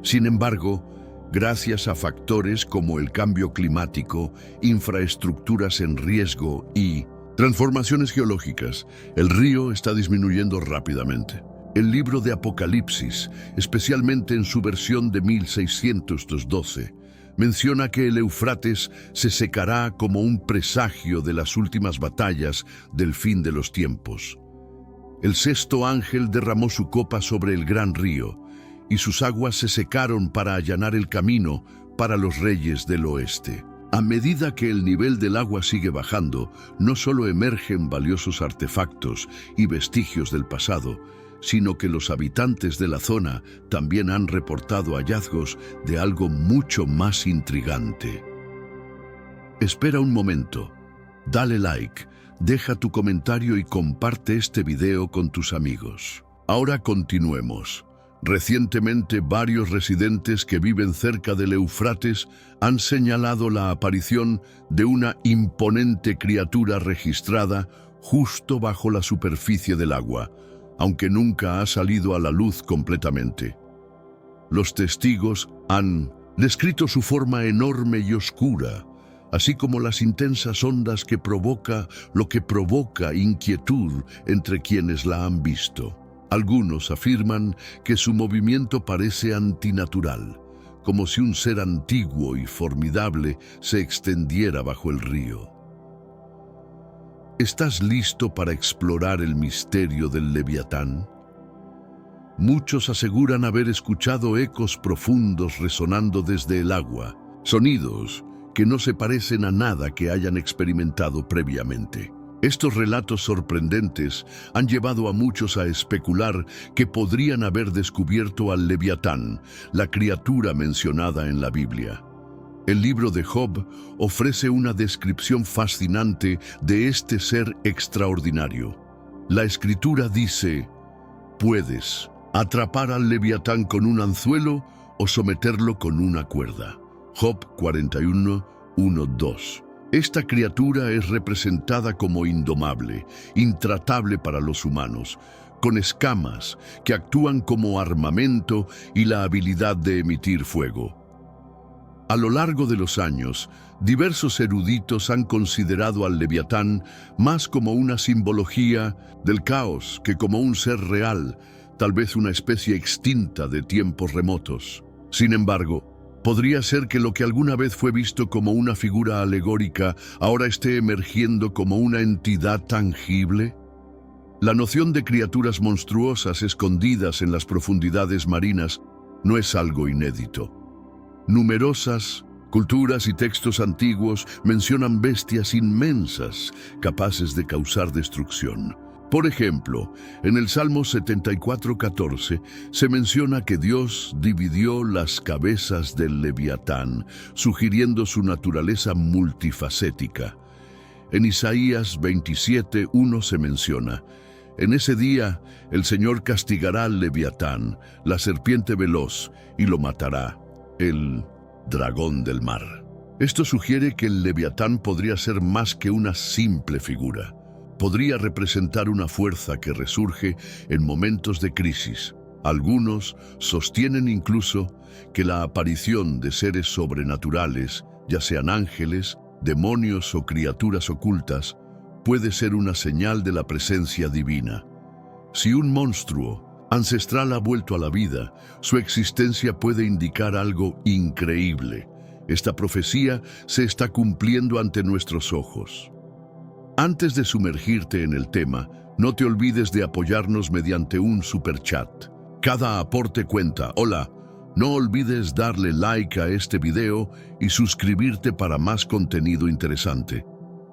Sin embargo, gracias a factores como el cambio climático, infraestructuras en riesgo y transformaciones geológicas, el río está disminuyendo rápidamente. El libro de Apocalipsis, especialmente en su versión de 1612, menciona que el Éufrates se secará como un presagio de las últimas batallas del fin de los tiempos. El sexto ángel derramó su copa sobre el gran río, y sus aguas se secaron para allanar el camino para los reyes del oeste. A medida que el nivel del agua sigue bajando, no solo emergen valiosos artefactos y vestigios del pasado, sino que los habitantes de la zona también han reportado hallazgos de algo mucho más intrigante. Espera un momento, dale like, deja tu comentario y comparte este video con tus amigos. Ahora continuemos. Recientemente, varios residentes que viven cerca del Éufrates han señalado la aparición de una imponente criatura registrada justo bajo la superficie del agua, aunque nunca ha salido a la luz completamente. Los testigos han descrito su forma enorme y oscura, así como las intensas ondas que provoca inquietud entre quienes la han visto. Algunos afirman que su movimiento parece antinatural, como si un ser antiguo y formidable se extendiera bajo el río. ¿Estás listo para explorar el misterio del Leviatán? Muchos aseguran haber escuchado ecos profundos resonando desde el agua, sonidos que no se parecen a nada que hayan experimentado previamente. Estos relatos sorprendentes han llevado a muchos a especular que podrían haber descubierto al Leviatán, la criatura mencionada en la Biblia. El libro de Job ofrece una descripción fascinante de este ser extraordinario. La Escritura dice: puedes atrapar al Leviatán con un anzuelo o someterlo con una cuerda. Job 41, 1, 2. Esta criatura es representada como indomable, intratable para los humanos, con escamas que actúan como armamento y la habilidad de emitir fuego. A lo largo de los años, diversos eruditos han considerado al Leviatán más como una simbología del caos que como un ser real, tal vez una especie extinta de tiempos remotos. Sin embargo, podría ser que lo que alguna vez fue visto como una figura alegórica ahora esté emergiendo como una entidad tangible. La noción de criaturas monstruosas escondidas en las profundidades marinas no es algo inédito. Numerosas culturas y textos antiguos mencionan bestias inmensas capaces de causar destrucción. Por ejemplo, en el Salmo 74:14 se menciona que Dios dividió las cabezas del Leviatán, sugiriendo su naturaleza multifacética. En Isaías 27:1 se menciona: en ese día el Señor castigará al Leviatán, la serpiente veloz, y lo matará, el dragón del mar. Esto sugiere que el Leviatán podría ser más que una simple figura. Podría representar una fuerza que resurge en momentos de crisis. Algunos sostienen incluso que la aparición de seres sobrenaturales, ya sean ángeles, demonios o criaturas ocultas, puede ser una señal de la presencia divina. Si un monstruo ancestral ha vuelto a la vida, su existencia puede indicar algo increíble. Esta profecía se está cumpliendo ante nuestros ojos. Antes de sumergirte en el tema, no te olvides de apoyarnos mediante un superchat. Cada aporte cuenta. Hola, no olvides darle like a este video y suscribirte para más contenido interesante.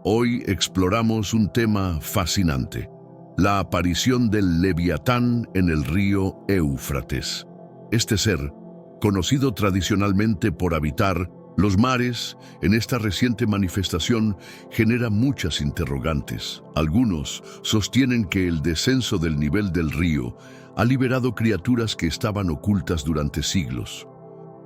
Hoy exploramos un tema fascinante: la aparición del Leviatán en el río Éufrates. Este ser, conocido tradicionalmente por habitar los mares, en esta reciente manifestación genera muchas interrogantes. Algunos sostienen que el descenso del nivel del río ha liberado criaturas que estaban ocultas durante siglos,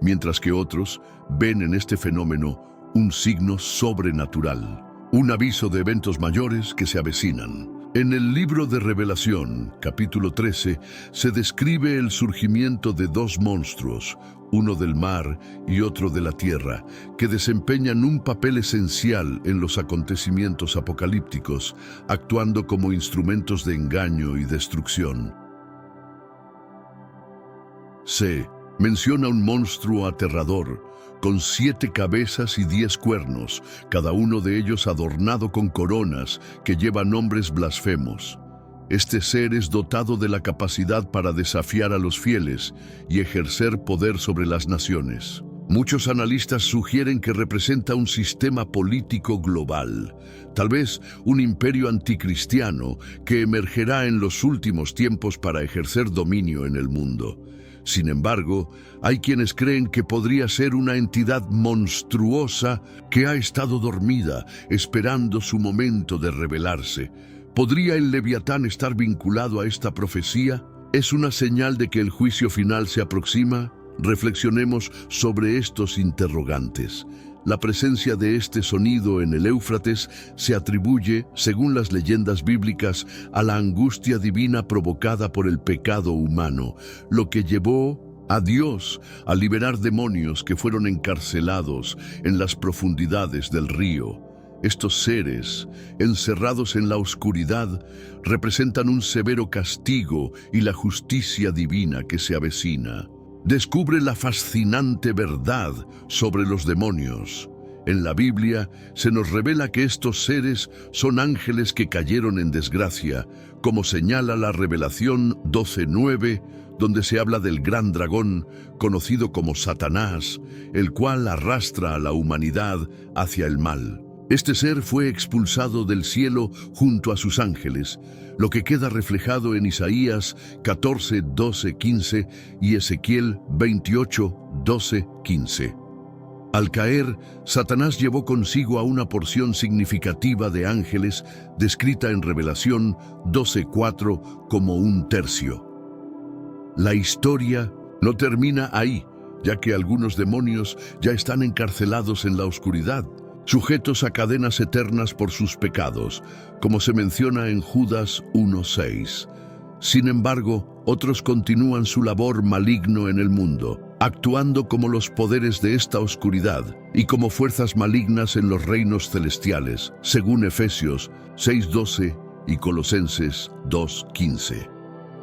mientras que otros ven en este fenómeno un signo sobrenatural, un aviso de eventos mayores que se avecinan. En el libro de Revelación, capítulo 13, se describe el surgimiento de dos monstruos, uno del mar y otro de la tierra, que desempeñan un papel esencial en los acontecimientos apocalípticos, actuando como instrumentos de engaño y destrucción. Se menciona un monstruo aterrador, con 7 cabezas y 10 cuernos, cada uno de ellos adornado con coronas que llevan nombres blasfemos. Este ser es dotado de la capacidad para desafiar a los fieles y ejercer poder sobre las naciones. Muchos analistas sugieren que representa un sistema político global, tal vez un imperio anticristiano que emergerá en los últimos tiempos para ejercer dominio en el mundo. Sin embargo, hay quienes creen que podría ser una entidad monstruosa que ha estado dormida, esperando su momento de revelarse. ¿Podría el Leviatán estar vinculado a esta profecía? ¿Es una señal de que el juicio final se aproxima? Reflexionemos sobre estos interrogantes. La presencia de este sonido en el Éufrates se atribuye, según las leyendas bíblicas, a la angustia divina provocada por el pecado humano, lo que llevó a Dios a liberar demonios que fueron encarcelados en las profundidades del río. Estos seres, encerrados en la oscuridad, representan un severo castigo y la justicia divina que se avecina. Descubre la fascinante verdad sobre los demonios. En la Biblia se nos revela que estos seres son ángeles que cayeron en desgracia, como señala la Revelación 12:9, donde se habla del gran dragón, conocido como Satanás, el cual arrastra a la humanidad hacia el mal. Este ser fue expulsado del cielo junto a sus ángeles, lo que queda reflejado en Isaías 14:12-15 y Ezequiel 28:12-15. Al caer, Satanás llevó consigo a una porción significativa de ángeles descrita en Revelación 12:4 como un tercio. La historia no termina ahí, ya que algunos demonios ya están encarcelados en la oscuridad, sujetos a cadenas eternas por sus pecados, como se menciona en Judas 1:6. Sin embargo, otros continúan su labor maligno en el mundo, actuando como los poderes de esta oscuridad y como fuerzas malignas en los reinos celestiales, según Efesios 6:12 y Colosenses 2:15.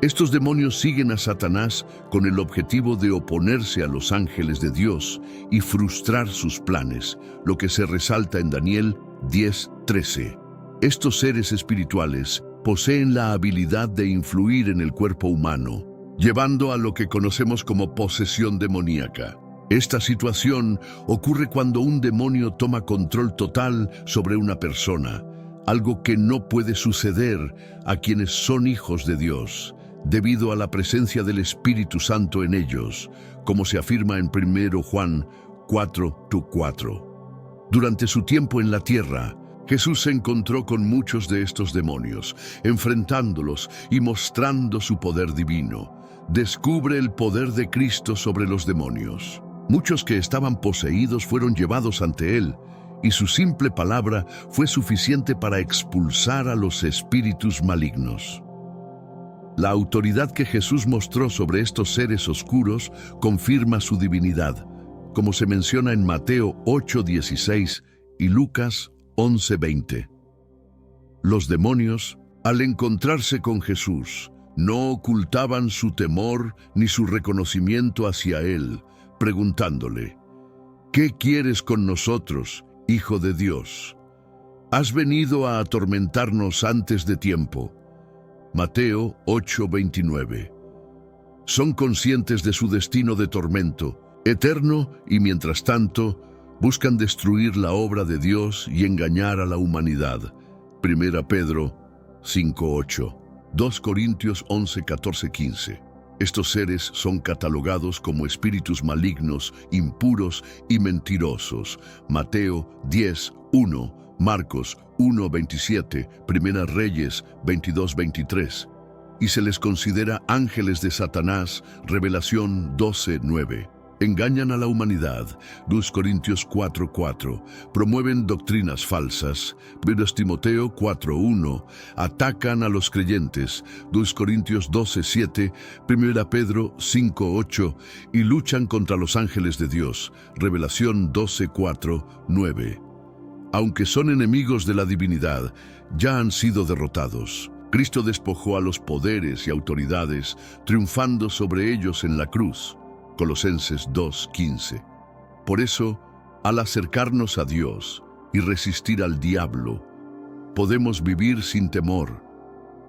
Estos demonios siguen a Satanás con el objetivo de oponerse a los ángeles de Dios y frustrar sus planes, lo que se resalta en Daniel 10:13. Estos seres espirituales poseen la habilidad de influir en el cuerpo humano, llevando a lo que conocemos como posesión demoníaca. Esta situación ocurre cuando un demonio toma control total sobre una persona, algo que no puede suceder a quienes son hijos de Dios, debido a la presencia del Espíritu Santo en ellos, como se afirma en 1 Juan 4:4. Durante su tiempo en la tierra, Jesús se encontró con muchos de estos demonios, enfrentándolos y mostrando su poder divino. Descubre el poder de Cristo sobre los demonios. Muchos que estaban poseídos fueron llevados ante Él, y su simple palabra fue suficiente para expulsar a los espíritus malignos. La autoridad que Jesús mostró sobre estos seres oscuros confirma su divinidad, como se menciona en Mateo 8:16 y Lucas 11:20. Los demonios, al encontrarse con Jesús, no ocultaban su temor ni su reconocimiento hacia Él, preguntándole: ¿qué quieres con nosotros, Hijo de Dios? ¿Has venido a atormentarnos antes de tiempo? Mateo 8:29. Son conscientes de su destino de tormento eterno y mientras tanto buscan destruir la obra de Dios y engañar a la humanidad. 1 Pedro 5:8, 2 Corintios 11:14-15. Estos seres son catalogados como espíritus malignos, impuros y mentirosos. Mateo 10:1, Marcos 1:27, Primera Reyes 22:23. Y se les considera ángeles de Satanás. Revelación 12:9. Engañan a la humanidad, 2 Corintios 4:4, promueven doctrinas falsas, 1 Timoteo 4:1, atacan a los creyentes, 2 Corintios 12:7, 1 Pedro 5:8, y luchan contra los ángeles de Dios, Revelación 12:4-9. Aunque son enemigos de la divinidad, ya han sido derrotados. Cristo despojó a los poderes y autoridades, triunfando sobre ellos en la cruz. Colosenses 2:15. Por eso, al acercarnos a Dios y resistir al diablo, podemos vivir sin temor,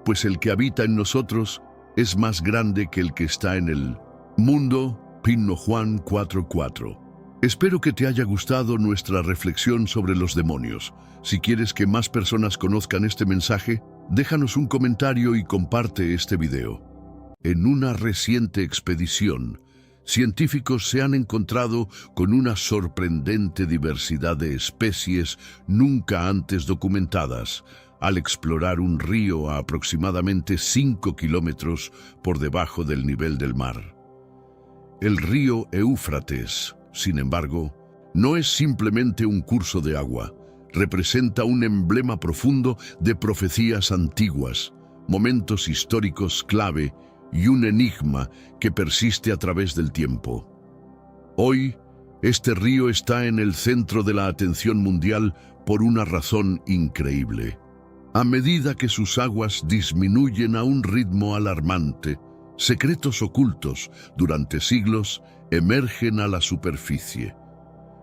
pues el que habita en nosotros es más grande que el que está en el mundo. 1 Juan 4:4. Espero que te haya gustado nuestra reflexión sobre los demonios. Si quieres que más personas conozcan este mensaje, déjanos un comentario y comparte este video. En una reciente expedición, científicos se han encontrado con una sorprendente diversidad de especies nunca antes documentadas al explorar un río a aproximadamente 5 kilómetros por debajo del nivel del mar. El río Éufrates, sin embargo, no es simplemente un curso de agua, representa un emblema profundo de profecías antiguas, momentos históricos clave y un enigma que persiste a través del tiempo. Hoy, este río está en el centro de la atención mundial por una razón increíble. A medida que sus aguas disminuyen a un ritmo alarmante, secretos ocultos durante siglos emergen a la superficie.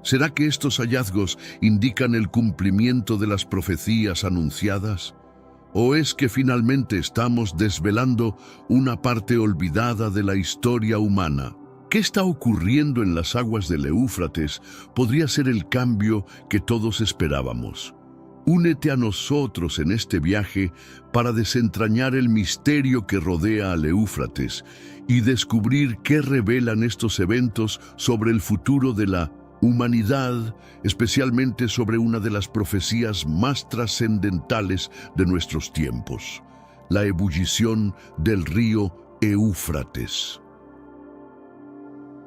¿Será que estos hallazgos indican el cumplimiento de las profecías anunciadas? ¿O es que finalmente estamos desvelando una parte olvidada de la historia humana? ¿Qué está ocurriendo en las aguas del Éufrates podría ser el cambio que todos esperábamos? Únete a nosotros en este viaje para desentrañar el misterio que rodea al Éufrates y descubrir qué revelan estos eventos sobre el futuro de la humanidad, especialmente sobre una de las profecías más trascendentales de nuestros tiempos, la ebullición del río Éufrates.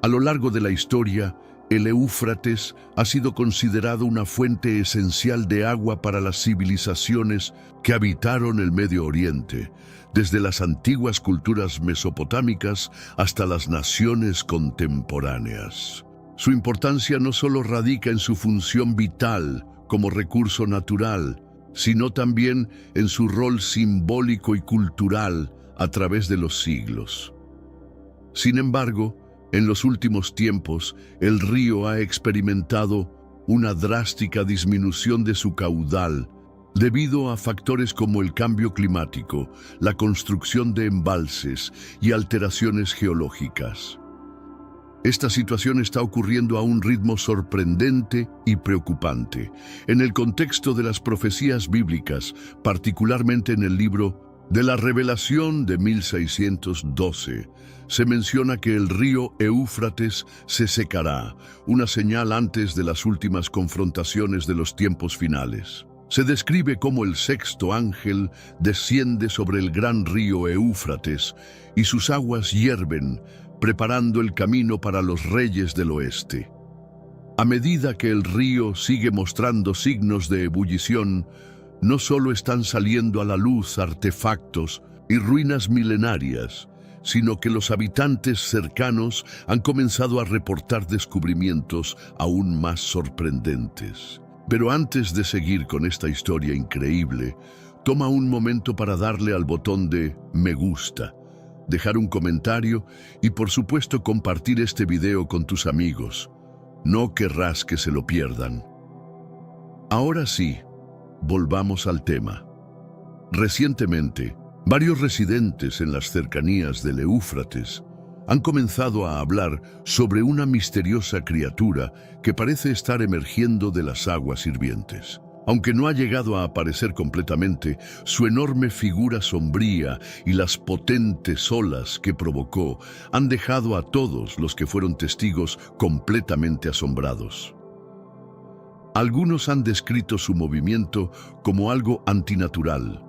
A lo largo de la historia, el Éufrates ha sido considerado una fuente esencial de agua para las civilizaciones que habitaron el Medio Oriente, desde las antiguas culturas mesopotámicas hasta las naciones contemporáneas. Su importancia no solo radica en su función vital como recurso natural, sino también en su rol simbólico y cultural a través de los siglos. Sin embargo, en los últimos tiempos, el río ha experimentado una drástica disminución de su caudal debido a factores como el cambio climático, la construcción de embalses y alteraciones geológicas. Esta situación está ocurriendo a un ritmo sorprendente y preocupante. En el contexto de las profecías bíblicas, particularmente en el libro de la Revelación de 1612, se menciona que el río Éufrates se secará, una señal antes de las últimas confrontaciones de los tiempos finales. Se describe cómo el sexto ángel desciende sobre el gran río Éufrates y sus aguas hierven, preparando el camino para los reyes del oeste. A medida que el río sigue mostrando signos de ebullición, no solo están saliendo a la luz artefactos y ruinas milenarias, sino que los habitantes cercanos han comenzado a reportar descubrimientos aún más sorprendentes. Pero antes de seguir con esta historia increíble, toma un momento para darle al botón de me gusta, dejar un comentario y por supuesto compartir este video con tus amigos. No querrás que se lo pierdan. Ahora sí, volvamos al tema. Recientemente, varios residentes en las cercanías del Éufrates han comenzado a hablar sobre una misteriosa criatura que parece estar emergiendo de las aguas hirvientes. Aunque no ha llegado a aparecer completamente, su enorme figura sombría y las potentes olas que provocó han dejado a todos los que fueron testigos completamente asombrados. Algunos han descrito su movimiento como algo antinatural,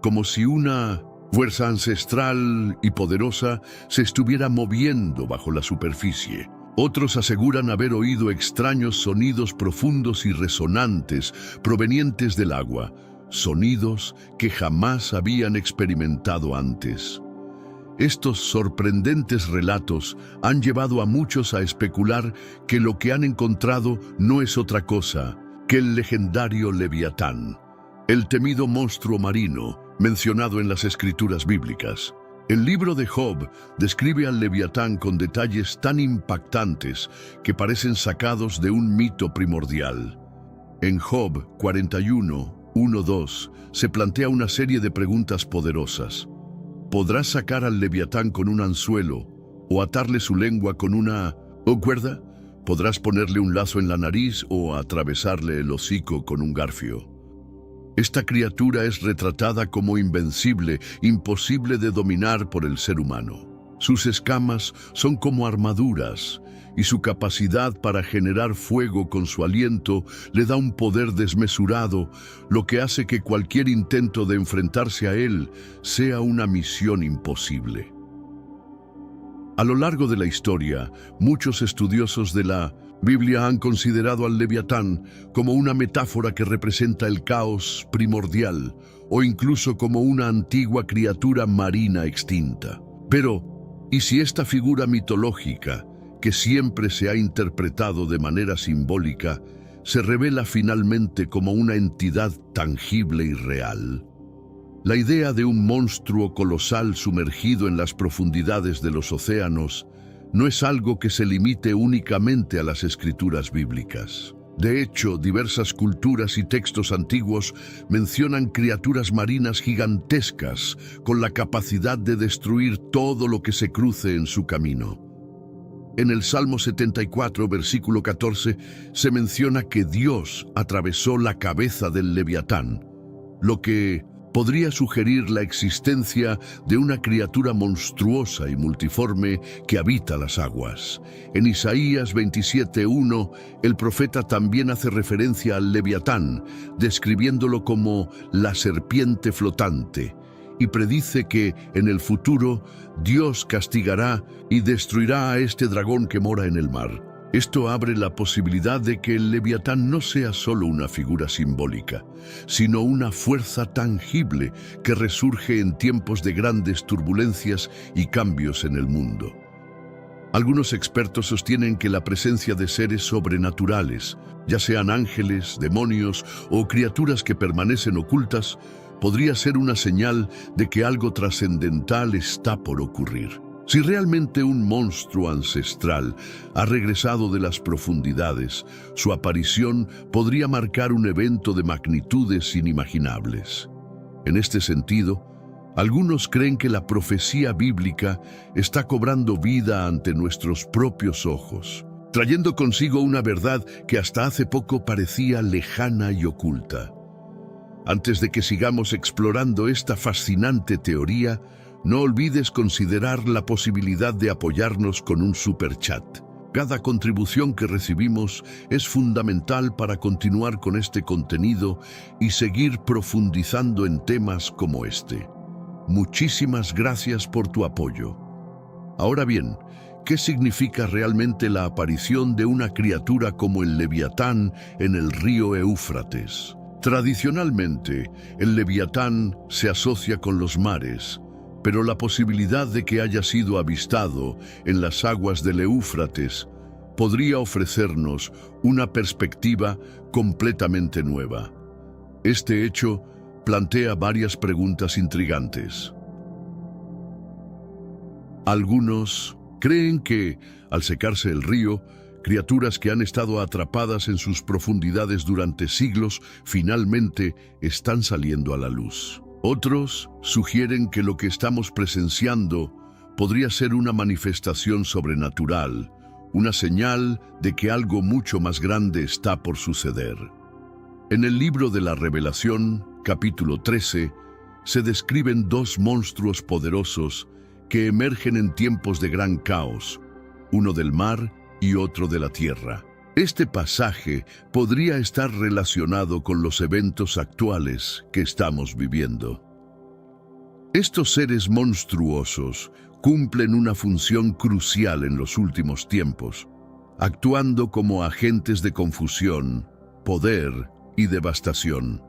como si una fuerza ancestral y poderosa se estuviera moviendo bajo la superficie. Otros aseguran haber oído extraños sonidos profundos y resonantes provenientes del agua, sonidos que jamás habían experimentado antes. Estos sorprendentes relatos han llevado a muchos a especular que lo que han encontrado no es otra cosa que el legendario Leviatán, el temido monstruo marino mencionado en las escrituras bíblicas. El libro de Job describe al Leviatán con detalles tan impactantes que parecen sacados de un mito primordial. En Job 41:1-2 se plantea una serie de preguntas poderosas. ¿Podrás sacar al Leviatán con un anzuelo o atarle su lengua con una cuerda? ¿Podrás ponerle un lazo en la nariz o atravesarle el hocico con un garfio? Esta criatura es retratada como invencible, imposible de dominar por el ser humano. Sus escamas son como armaduras, y su capacidad para generar fuego con su aliento le da un poder desmesurado, lo que hace que cualquier intento de enfrentarse a él sea una misión imposible. A lo largo de la historia, muchos estudiosos de la Biblia han considerado al Leviatán como una metáfora que representa el caos primordial o incluso como una antigua criatura marina extinta. Pero, ¿y si esta figura mitológica, que siempre se ha interpretado de manera simbólica, se revela finalmente como una entidad tangible y real? La idea de un monstruo colosal sumergido en las profundidades de los océanos no es algo que se limite únicamente a las escrituras bíblicas. De hecho, diversas culturas y textos antiguos mencionan criaturas marinas gigantescas con la capacidad de destruir todo lo que se cruce en su camino. En el Salmo 74, versículo 14, se menciona que Dios atravesó la cabeza del Leviatán, lo que podría sugerir la existencia de una criatura monstruosa y multiforme que habita las aguas. En Isaías 27:1, el profeta también hace referencia al Leviatán, describiéndolo como la serpiente flotante, y predice que, en el futuro, Dios castigará y destruirá a este dragón que mora en el mar. Esto abre la posibilidad de que el Leviatán no sea solo una figura simbólica, sino una fuerza tangible que resurge en tiempos de grandes turbulencias y cambios en el mundo. Algunos expertos sostienen que la presencia de seres sobrenaturales, ya sean ángeles, demonios o criaturas que permanecen ocultas, podría ser una señal de que algo trascendental está por ocurrir. Si realmente un monstruo ancestral ha regresado de las profundidades, su aparición podría marcar un evento de magnitudes inimaginables. En este sentido, Algunos creen que la profecía bíblica está cobrando vida ante nuestros propios ojos, trayendo consigo una verdad que hasta hace poco parecía lejana y oculta. Antes de que sigamos explorando esta fascinante teoría, no olvides considerar la posibilidad de apoyarnos con un superchat. Cada contribución que recibimos es fundamental para continuar con este contenido y seguir profundizando en temas como este. Muchísimas gracias por tu apoyo. Ahora bien, ¿qué significa realmente la aparición de una criatura como el Leviatán en el río Éufrates? Tradicionalmente, el Leviatán se asocia con los mares, pero la posibilidad de que haya sido avistado en las aguas del Éufrates podría ofrecernos una perspectiva completamente nueva. Este hecho plantea varias preguntas intrigantes. Algunos creen que, al secarse el río, criaturas que han estado atrapadas en sus profundidades durante siglos finalmente están saliendo a la luz. Otros sugieren que lo que estamos presenciando podría ser una manifestación sobrenatural, una señal de que algo mucho más grande está por suceder. En el libro de la Revelación, capítulo 13, se describen dos monstruos poderosos que emergen en tiempos de gran caos, uno del mar y otro de la tierra. Este pasaje podría estar relacionado con los eventos actuales que estamos viviendo. Estos seres monstruosos cumplen una función crucial en los últimos tiempos, actuando como agentes de confusión, poder y devastación.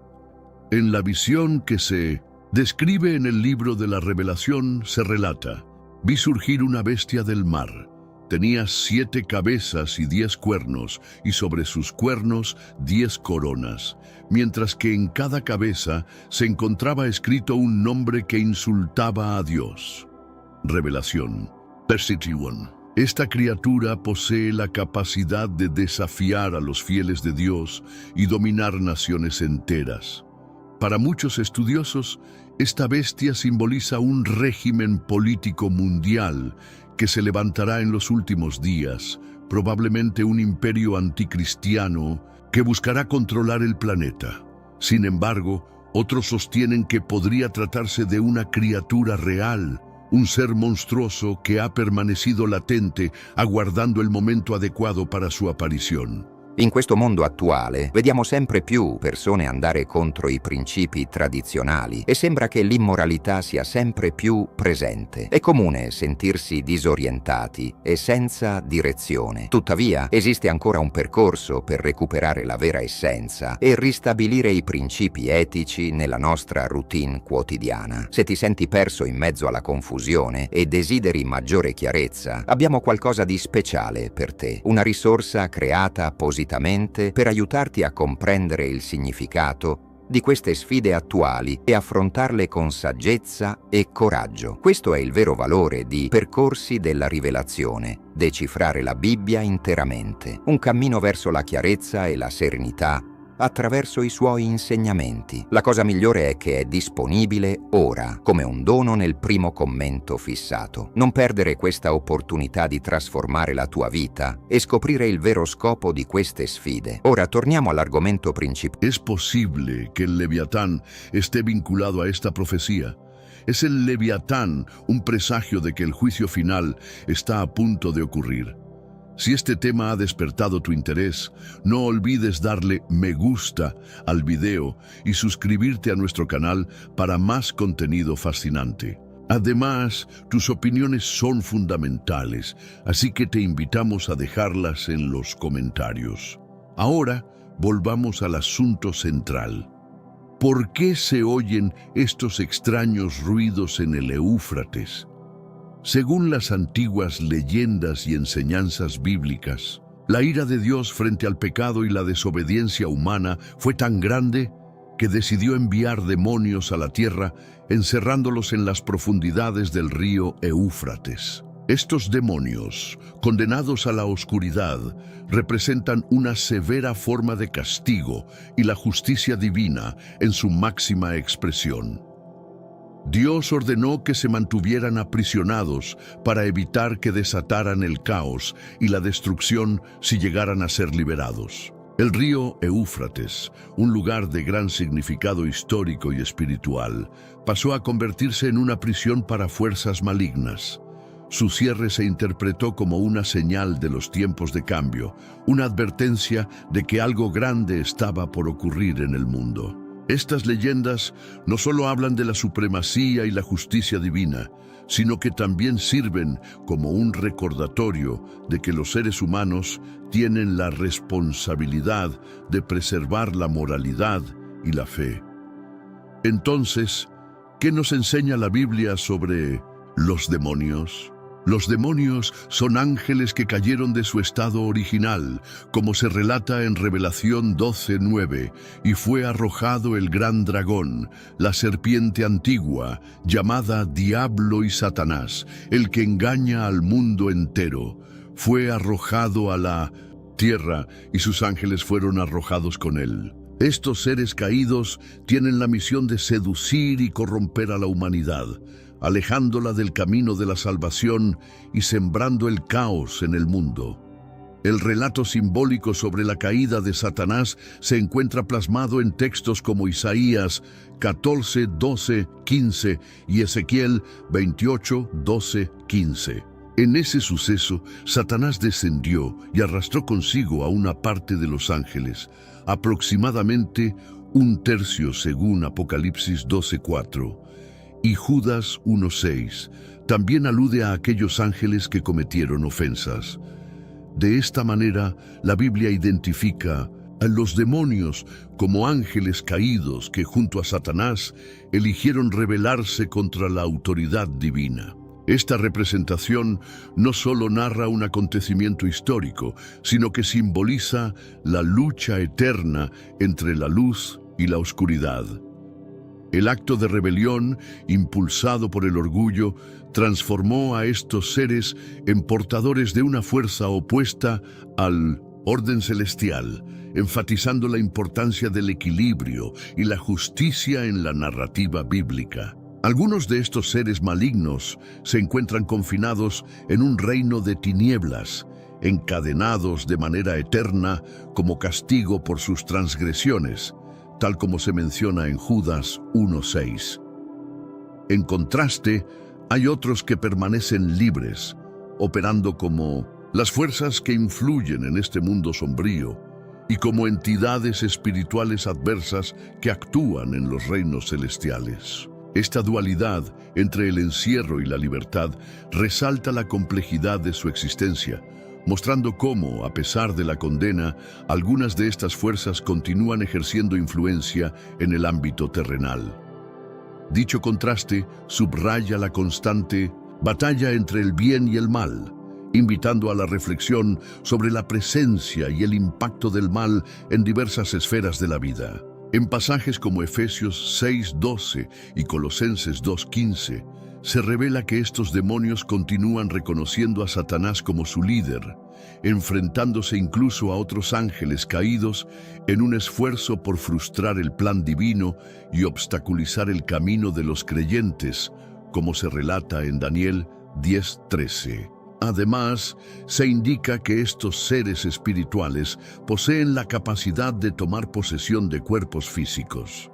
En la visión que se describe en el libro de la Revelación se relata: vi surgir una bestia del mar. Tenía 7 cabezas y 10 cuernos, y sobre sus cuernos 10 coronas, mientras que en cada cabeza se encontraba escrito un nombre que insultaba a Dios. Revelación. Versículo 1. Esta criatura posee la capacidad de desafiar a los fieles de Dios y dominar naciones enteras. Para muchos estudiosos, esta bestia simboliza un régimen político mundial que se levantará en los últimos días, probablemente un imperio anticristiano que buscará controlar el planeta. Sin embargo, otros sostienen que podría tratarse de una criatura real, un ser monstruoso que ha permanecido latente, aguardando il momento adeguato para su apparizione. In questo mondo attuale vediamo sempre più persone andare contro i principi tradizionali e sembra che l'immoralità sia sempre più presente. È comune sentirsi disorientati e senza direzione. Tuttavia, esiste ancora un percorso per recuperare la vera essenza e ristabilire i principi etici nella nostra routine quotidiana. Se ti senti perso in mezzo alla confusione e desideri maggiore chiarezza, abbiamo qualcosa di speciale per te, una risorsa creata appositamente per aiutarti a comprendere il significato di queste sfide attuali e affrontarle con saggezza e coraggio. Questo è il vero valore di Percorsi della Rivelazione, decifrare la Bibbia interamente, un cammino verso la chiarezza e la serenità attraverso i suoi insegnamenti. La cosa migliore è che è disponibile ora, come un dono nel primo commento fissato. Non perdere questa opportunità di trasformare la tua vita e scoprire il vero scopo di queste sfide. Ora torniamo all'argomento principale. ¿Es posible que el Leviatán esté vinculado a esta profecía? ¿Es el Leviatán un presagio de que el juicio final está a punto de ocurrir? Si este tema ha despertado tu interés, no olvides darle me gusta al video y suscribirte a nuestro canal para más contenido fascinante. Además, tus opiniones son fundamentales, así que te invitamos a dejarlas en los comentarios. Ahora, volvamos al asunto central. ¿Por qué se oyen estos extraños ruidos en el Éufrates? Según las antiguas leyendas y enseñanzas bíblicas, la ira de Dios frente al pecado y la desobediencia humana fue tan grande que decidió enviar demonios a la tierra, encerrándolos en las profundidades del río Éufrates. Estos demonios, condenados a la oscuridad, representan una severa forma de castigo y la justicia divina en su máxima expresión. Dios ordenó que se mantuvieran aprisionados para evitar que desataran el caos y la destrucción si llegaran a ser liberados. El río Éufrates, un lugar de gran significado histórico y espiritual, pasó a convertirse en una prisión para fuerzas malignas. Su cierre se interpretó como una señal de los tiempos de cambio, una advertencia de que algo grande estaba por ocurrir en el mundo. Estas leyendas no solo hablan de la supremacía y la justicia divina, sino que también sirven como un recordatorio de que los seres humanos tienen la responsabilidad de preservar la moralidad y la fe. Entonces, ¿qué nos enseña la Biblia sobre los demonios? Los demonios son ángeles que cayeron de su estado original, como se relata en Revelación 12:9, y fue arrojado el gran dragón, la serpiente antigua, llamada Diablo y Satanás, el que engaña al mundo entero. Fue arrojado a la tierra y sus ángeles fueron arrojados con él. Estos seres caídos tienen la misión de seducir y corromper a la humanidad, alejándola del camino de la salvación y sembrando el caos en el mundo. El relato simbólico sobre la caída de Satanás se encuentra plasmado en textos como Isaías 14, 12, 15 y Ezequiel 28, 12, 15. En ese suceso, Satanás descendió y arrastró consigo a una parte de los ángeles, aproximadamente un tercio según Apocalipsis 12:4. Y Judas 1:6 también alude a aquellos ángeles que cometieron ofensas. De esta manera, la Biblia identifica a los demonios como ángeles caídos que junto a Satanás eligieron rebelarse contra la autoridad divina. Esta representación no solo narra un acontecimiento histórico, sino que simboliza la lucha eterna entre la luz y la oscuridad. El acto de rebelión, impulsado por el orgullo, transformó a estos seres en portadores de una fuerza opuesta al orden celestial, enfatizando la importancia del equilibrio y la justicia en la narrativa bíblica. Algunos de estos seres malignos se encuentran confinados en un reino de tinieblas, encadenados de manera eterna como castigo por sus transgresiones, tal como se menciona en Judas 1:6. En contraste, hay otros que permanecen libres, operando como las fuerzas que influyen en este mundo sombrío y como entidades espirituales adversas que actúan en los reinos celestiales. Esta dualidad entre el encierro y la libertad resalta la complejidad de su existencia, mostrando cómo, a pesar de la condena, algunas de estas fuerzas continúan ejerciendo influencia en el ámbito terrenal. Dicho contraste subraya la constante batalla entre el bien y el mal, invitando a la reflexión sobre la presencia y el impacto del mal en diversas esferas de la vida. En pasajes como Efesios 6:12 y Colosenses 2:15, se revela que estos demonios continúan reconociendo a Satanás como su líder, enfrentándose incluso a otros ángeles caídos en un esfuerzo por frustrar el plan divino y obstaculizar el camino de los creyentes, como se relata en Daniel 10:13. Además, se indica que estos seres espirituales poseen la capacidad de tomar posesión de cuerpos físicos.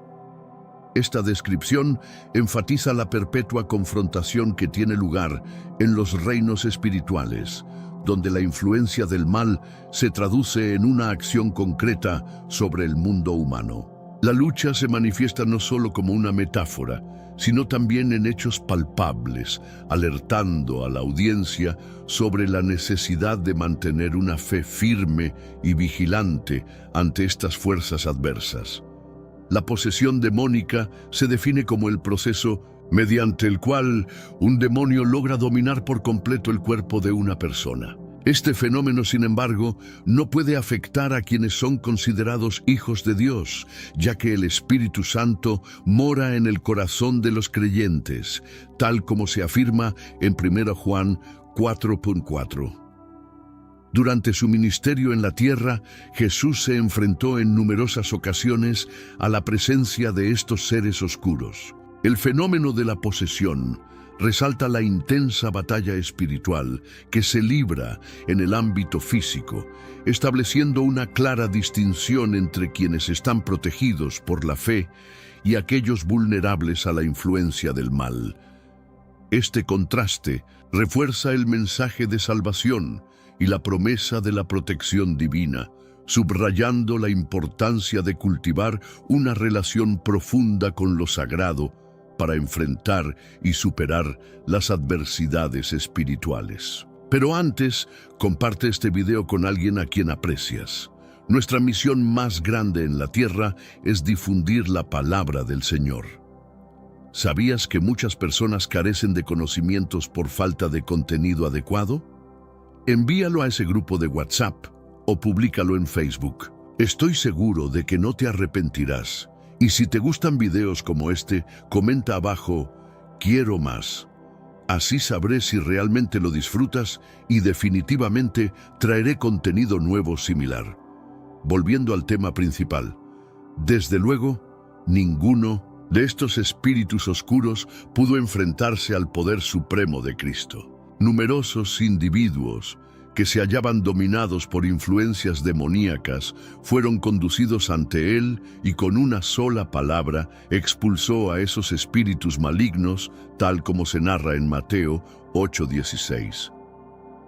Esta descripción enfatiza la perpetua confrontación que tiene lugar en los reinos espirituales, donde la influencia del mal se traduce en una acción concreta sobre el mundo humano. La lucha se manifiesta no solo como una metáfora, sino también en hechos palpables, alertando a la audiencia sobre la necesidad de mantener una fe firme y vigilante ante estas fuerzas adversas. La posesión demónica se define como el proceso mediante el cual un demonio logra dominar por completo el cuerpo de una persona. Este fenómeno, sin embargo, no puede afectar a quienes son considerados hijos de Dios, ya que el Espíritu Santo mora en el corazón de los creyentes, tal como se afirma en 1 Juan 4:4. Durante su ministerio en la tierra, Jesús se enfrentó en numerosas ocasiones a la presencia de estos seres oscuros. El fenómeno de la posesión resalta la intensa batalla espiritual que se libra en el ámbito físico, estableciendo una clara distinción entre quienes están protegidos por la fe y aquellos vulnerables a la influencia del mal. Este contraste refuerza el mensaje de salvación y la promesa de la protección divina, subrayando la importancia de cultivar una relación profunda con lo sagrado para enfrentar y superar las adversidades espirituales. Pero antes, comparte este video con alguien a quien aprecias. Nuestra misión más grande en la tierra es difundir la palabra del Señor. ¿Sabías que muchas personas carecen de conocimientos por falta de contenido adecuado? Envíalo a ese grupo de WhatsApp o públicalo en Facebook. Estoy seguro de que no te arrepentirás. Y si te gustan videos como este, comenta abajo, quiero más. Así sabré si realmente lo disfrutas y definitivamente traeré contenido nuevo similar. Volviendo al tema principal, desde luego, ninguno de estos espíritus oscuros pudo enfrentarse al poder supremo de Cristo. Numerosos individuos que se hallaban dominados por influencias demoníacas fueron conducidos ante él y con una sola palabra expulsó a esos espíritus malignos, tal como se narra en Mateo 8:16.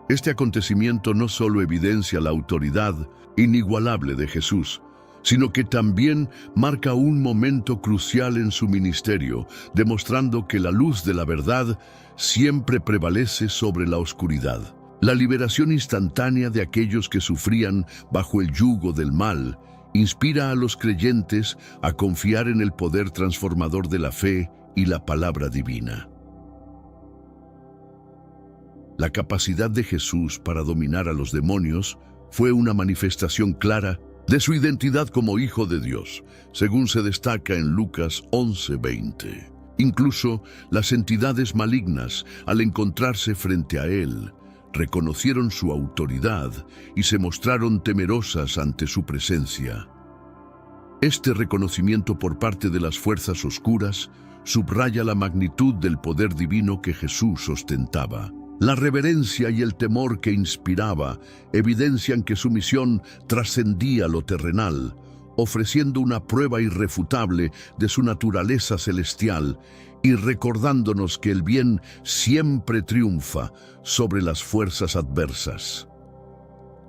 Este acontecimiento no solo evidencia la autoridad inigualable de Jesús, sino que también marca un momento crucial en su ministerio, demostrando que la luz de la verdad siempre prevalece sobre la oscuridad. La liberación instantánea de aquellos que sufrían bajo el yugo del mal inspira a los creyentes a confiar en el poder transformador de la fe y la palabra divina. La capacidad de Jesús para dominar a los demonios fue una manifestación clara de su identidad como Hijo de Dios, según se destaca en Lucas 11:20. Incluso las entidades malignas, al encontrarse frente a él, reconocieron su autoridad y se mostraron temerosas ante su presencia. Este reconocimiento por parte de las fuerzas oscuras subraya la magnitud del poder divino que Jesús ostentaba. La reverencia y el temor que inspiraba evidencian que su misión trascendía lo terrenal, ofreciendo una prueba irrefutable de su naturaleza celestial y recordándonos que el bien siempre triunfa sobre las fuerzas adversas.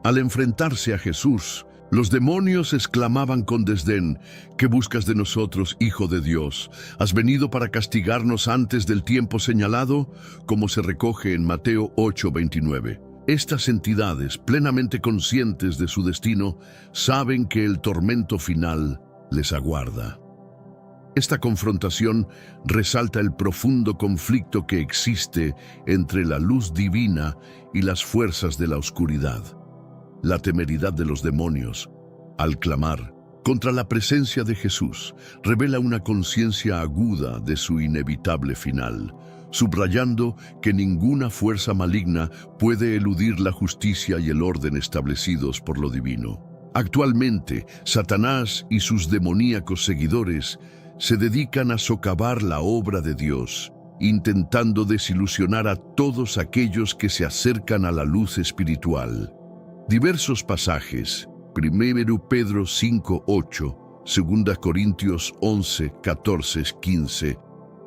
Al enfrentarse a Jesús, los demonios exclamaban con desdén, ¿qué buscas de nosotros, Hijo de Dios? ¿Has venido para castigarnos antes del tiempo señalado? Como se recoge en Mateo 8:29. Estas entidades, plenamente conscientes de su destino, saben que el tormento final les aguarda. Esta confrontación resalta el profundo conflicto que existe entre la luz divina y las fuerzas de la oscuridad. La temeridad de los demonios, al clamar contra la presencia de Jesús, revela una conciencia aguda de su inevitable final, subrayando que ninguna fuerza maligna puede eludir la justicia y el orden establecidos por lo divino. Actualmente, Satanás y sus demoníacos seguidores se dedican a socavar la obra de Dios, intentando desilusionar a todos aquellos que se acercan a la luz espiritual. Diversos pasajes, 1 Pedro 5:8, 2 Corintios 11:14-15,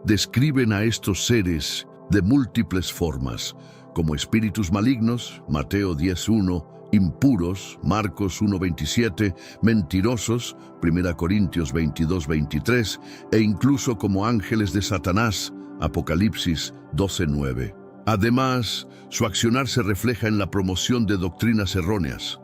describen a estos seres de múltiples formas, como espíritus malignos, Mateo 10:1, impuros, Marcos 1:27, mentirosos, 1 Corintios 22:23, e incluso como ángeles de Satanás, Apocalipsis 12:9. Además, su accionar se refleja en la promoción de doctrinas erróneas,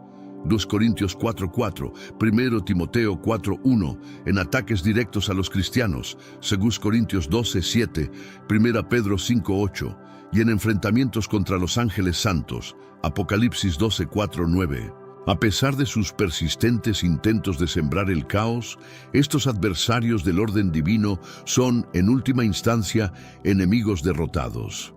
2 Corintios 4:4, 1 Timoteo 4:1, en ataques directos a los cristianos, 2 Corintios 12:7, 1 Pedro 5:8, y en enfrentamientos contra los ángeles santos, Apocalipsis 12:4-9. A pesar de sus persistentes intentos de sembrar el caos, estos adversarios del orden divino son, en última instancia, enemigos derrotados.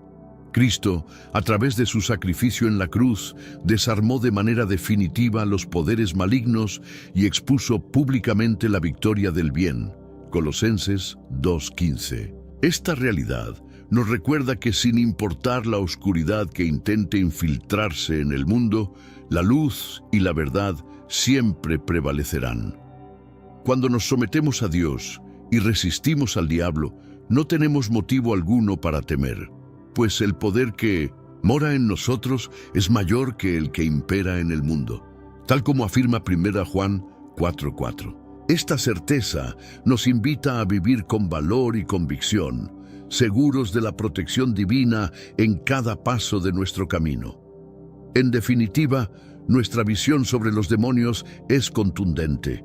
Cristo, a través de su sacrificio en la cruz, desarmó de manera definitiva los poderes malignos y expuso públicamente la victoria del bien. Colosenses 2:15. Esta realidad nos recuerda que sin importar la oscuridad que intente infiltrarse en el mundo, la luz y la verdad siempre prevalecerán. Cuando nos sometemos a Dios y resistimos al diablo, no tenemos motivo alguno para temer, pues el poder que mora en nosotros es mayor que el que impera en el mundo, tal como afirma 1 Juan 4:4. Esta certeza nos invita a vivir con valor y convicción, seguros de la protección divina en cada paso de nuestro camino. En definitiva, nuestra visión sobre los demonios es contundente.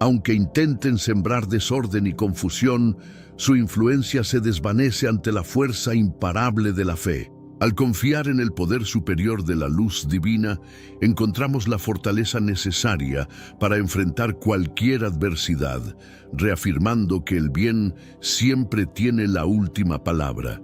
Aunque intenten sembrar desorden y confusión, su influencia se desvanece ante la fuerza imparable de la fe. Al confiar en el poder superior de la luz divina, encontramos la fortaleza necesaria para enfrentar cualquier adversidad, reafirmando que el bien siempre tiene la última palabra.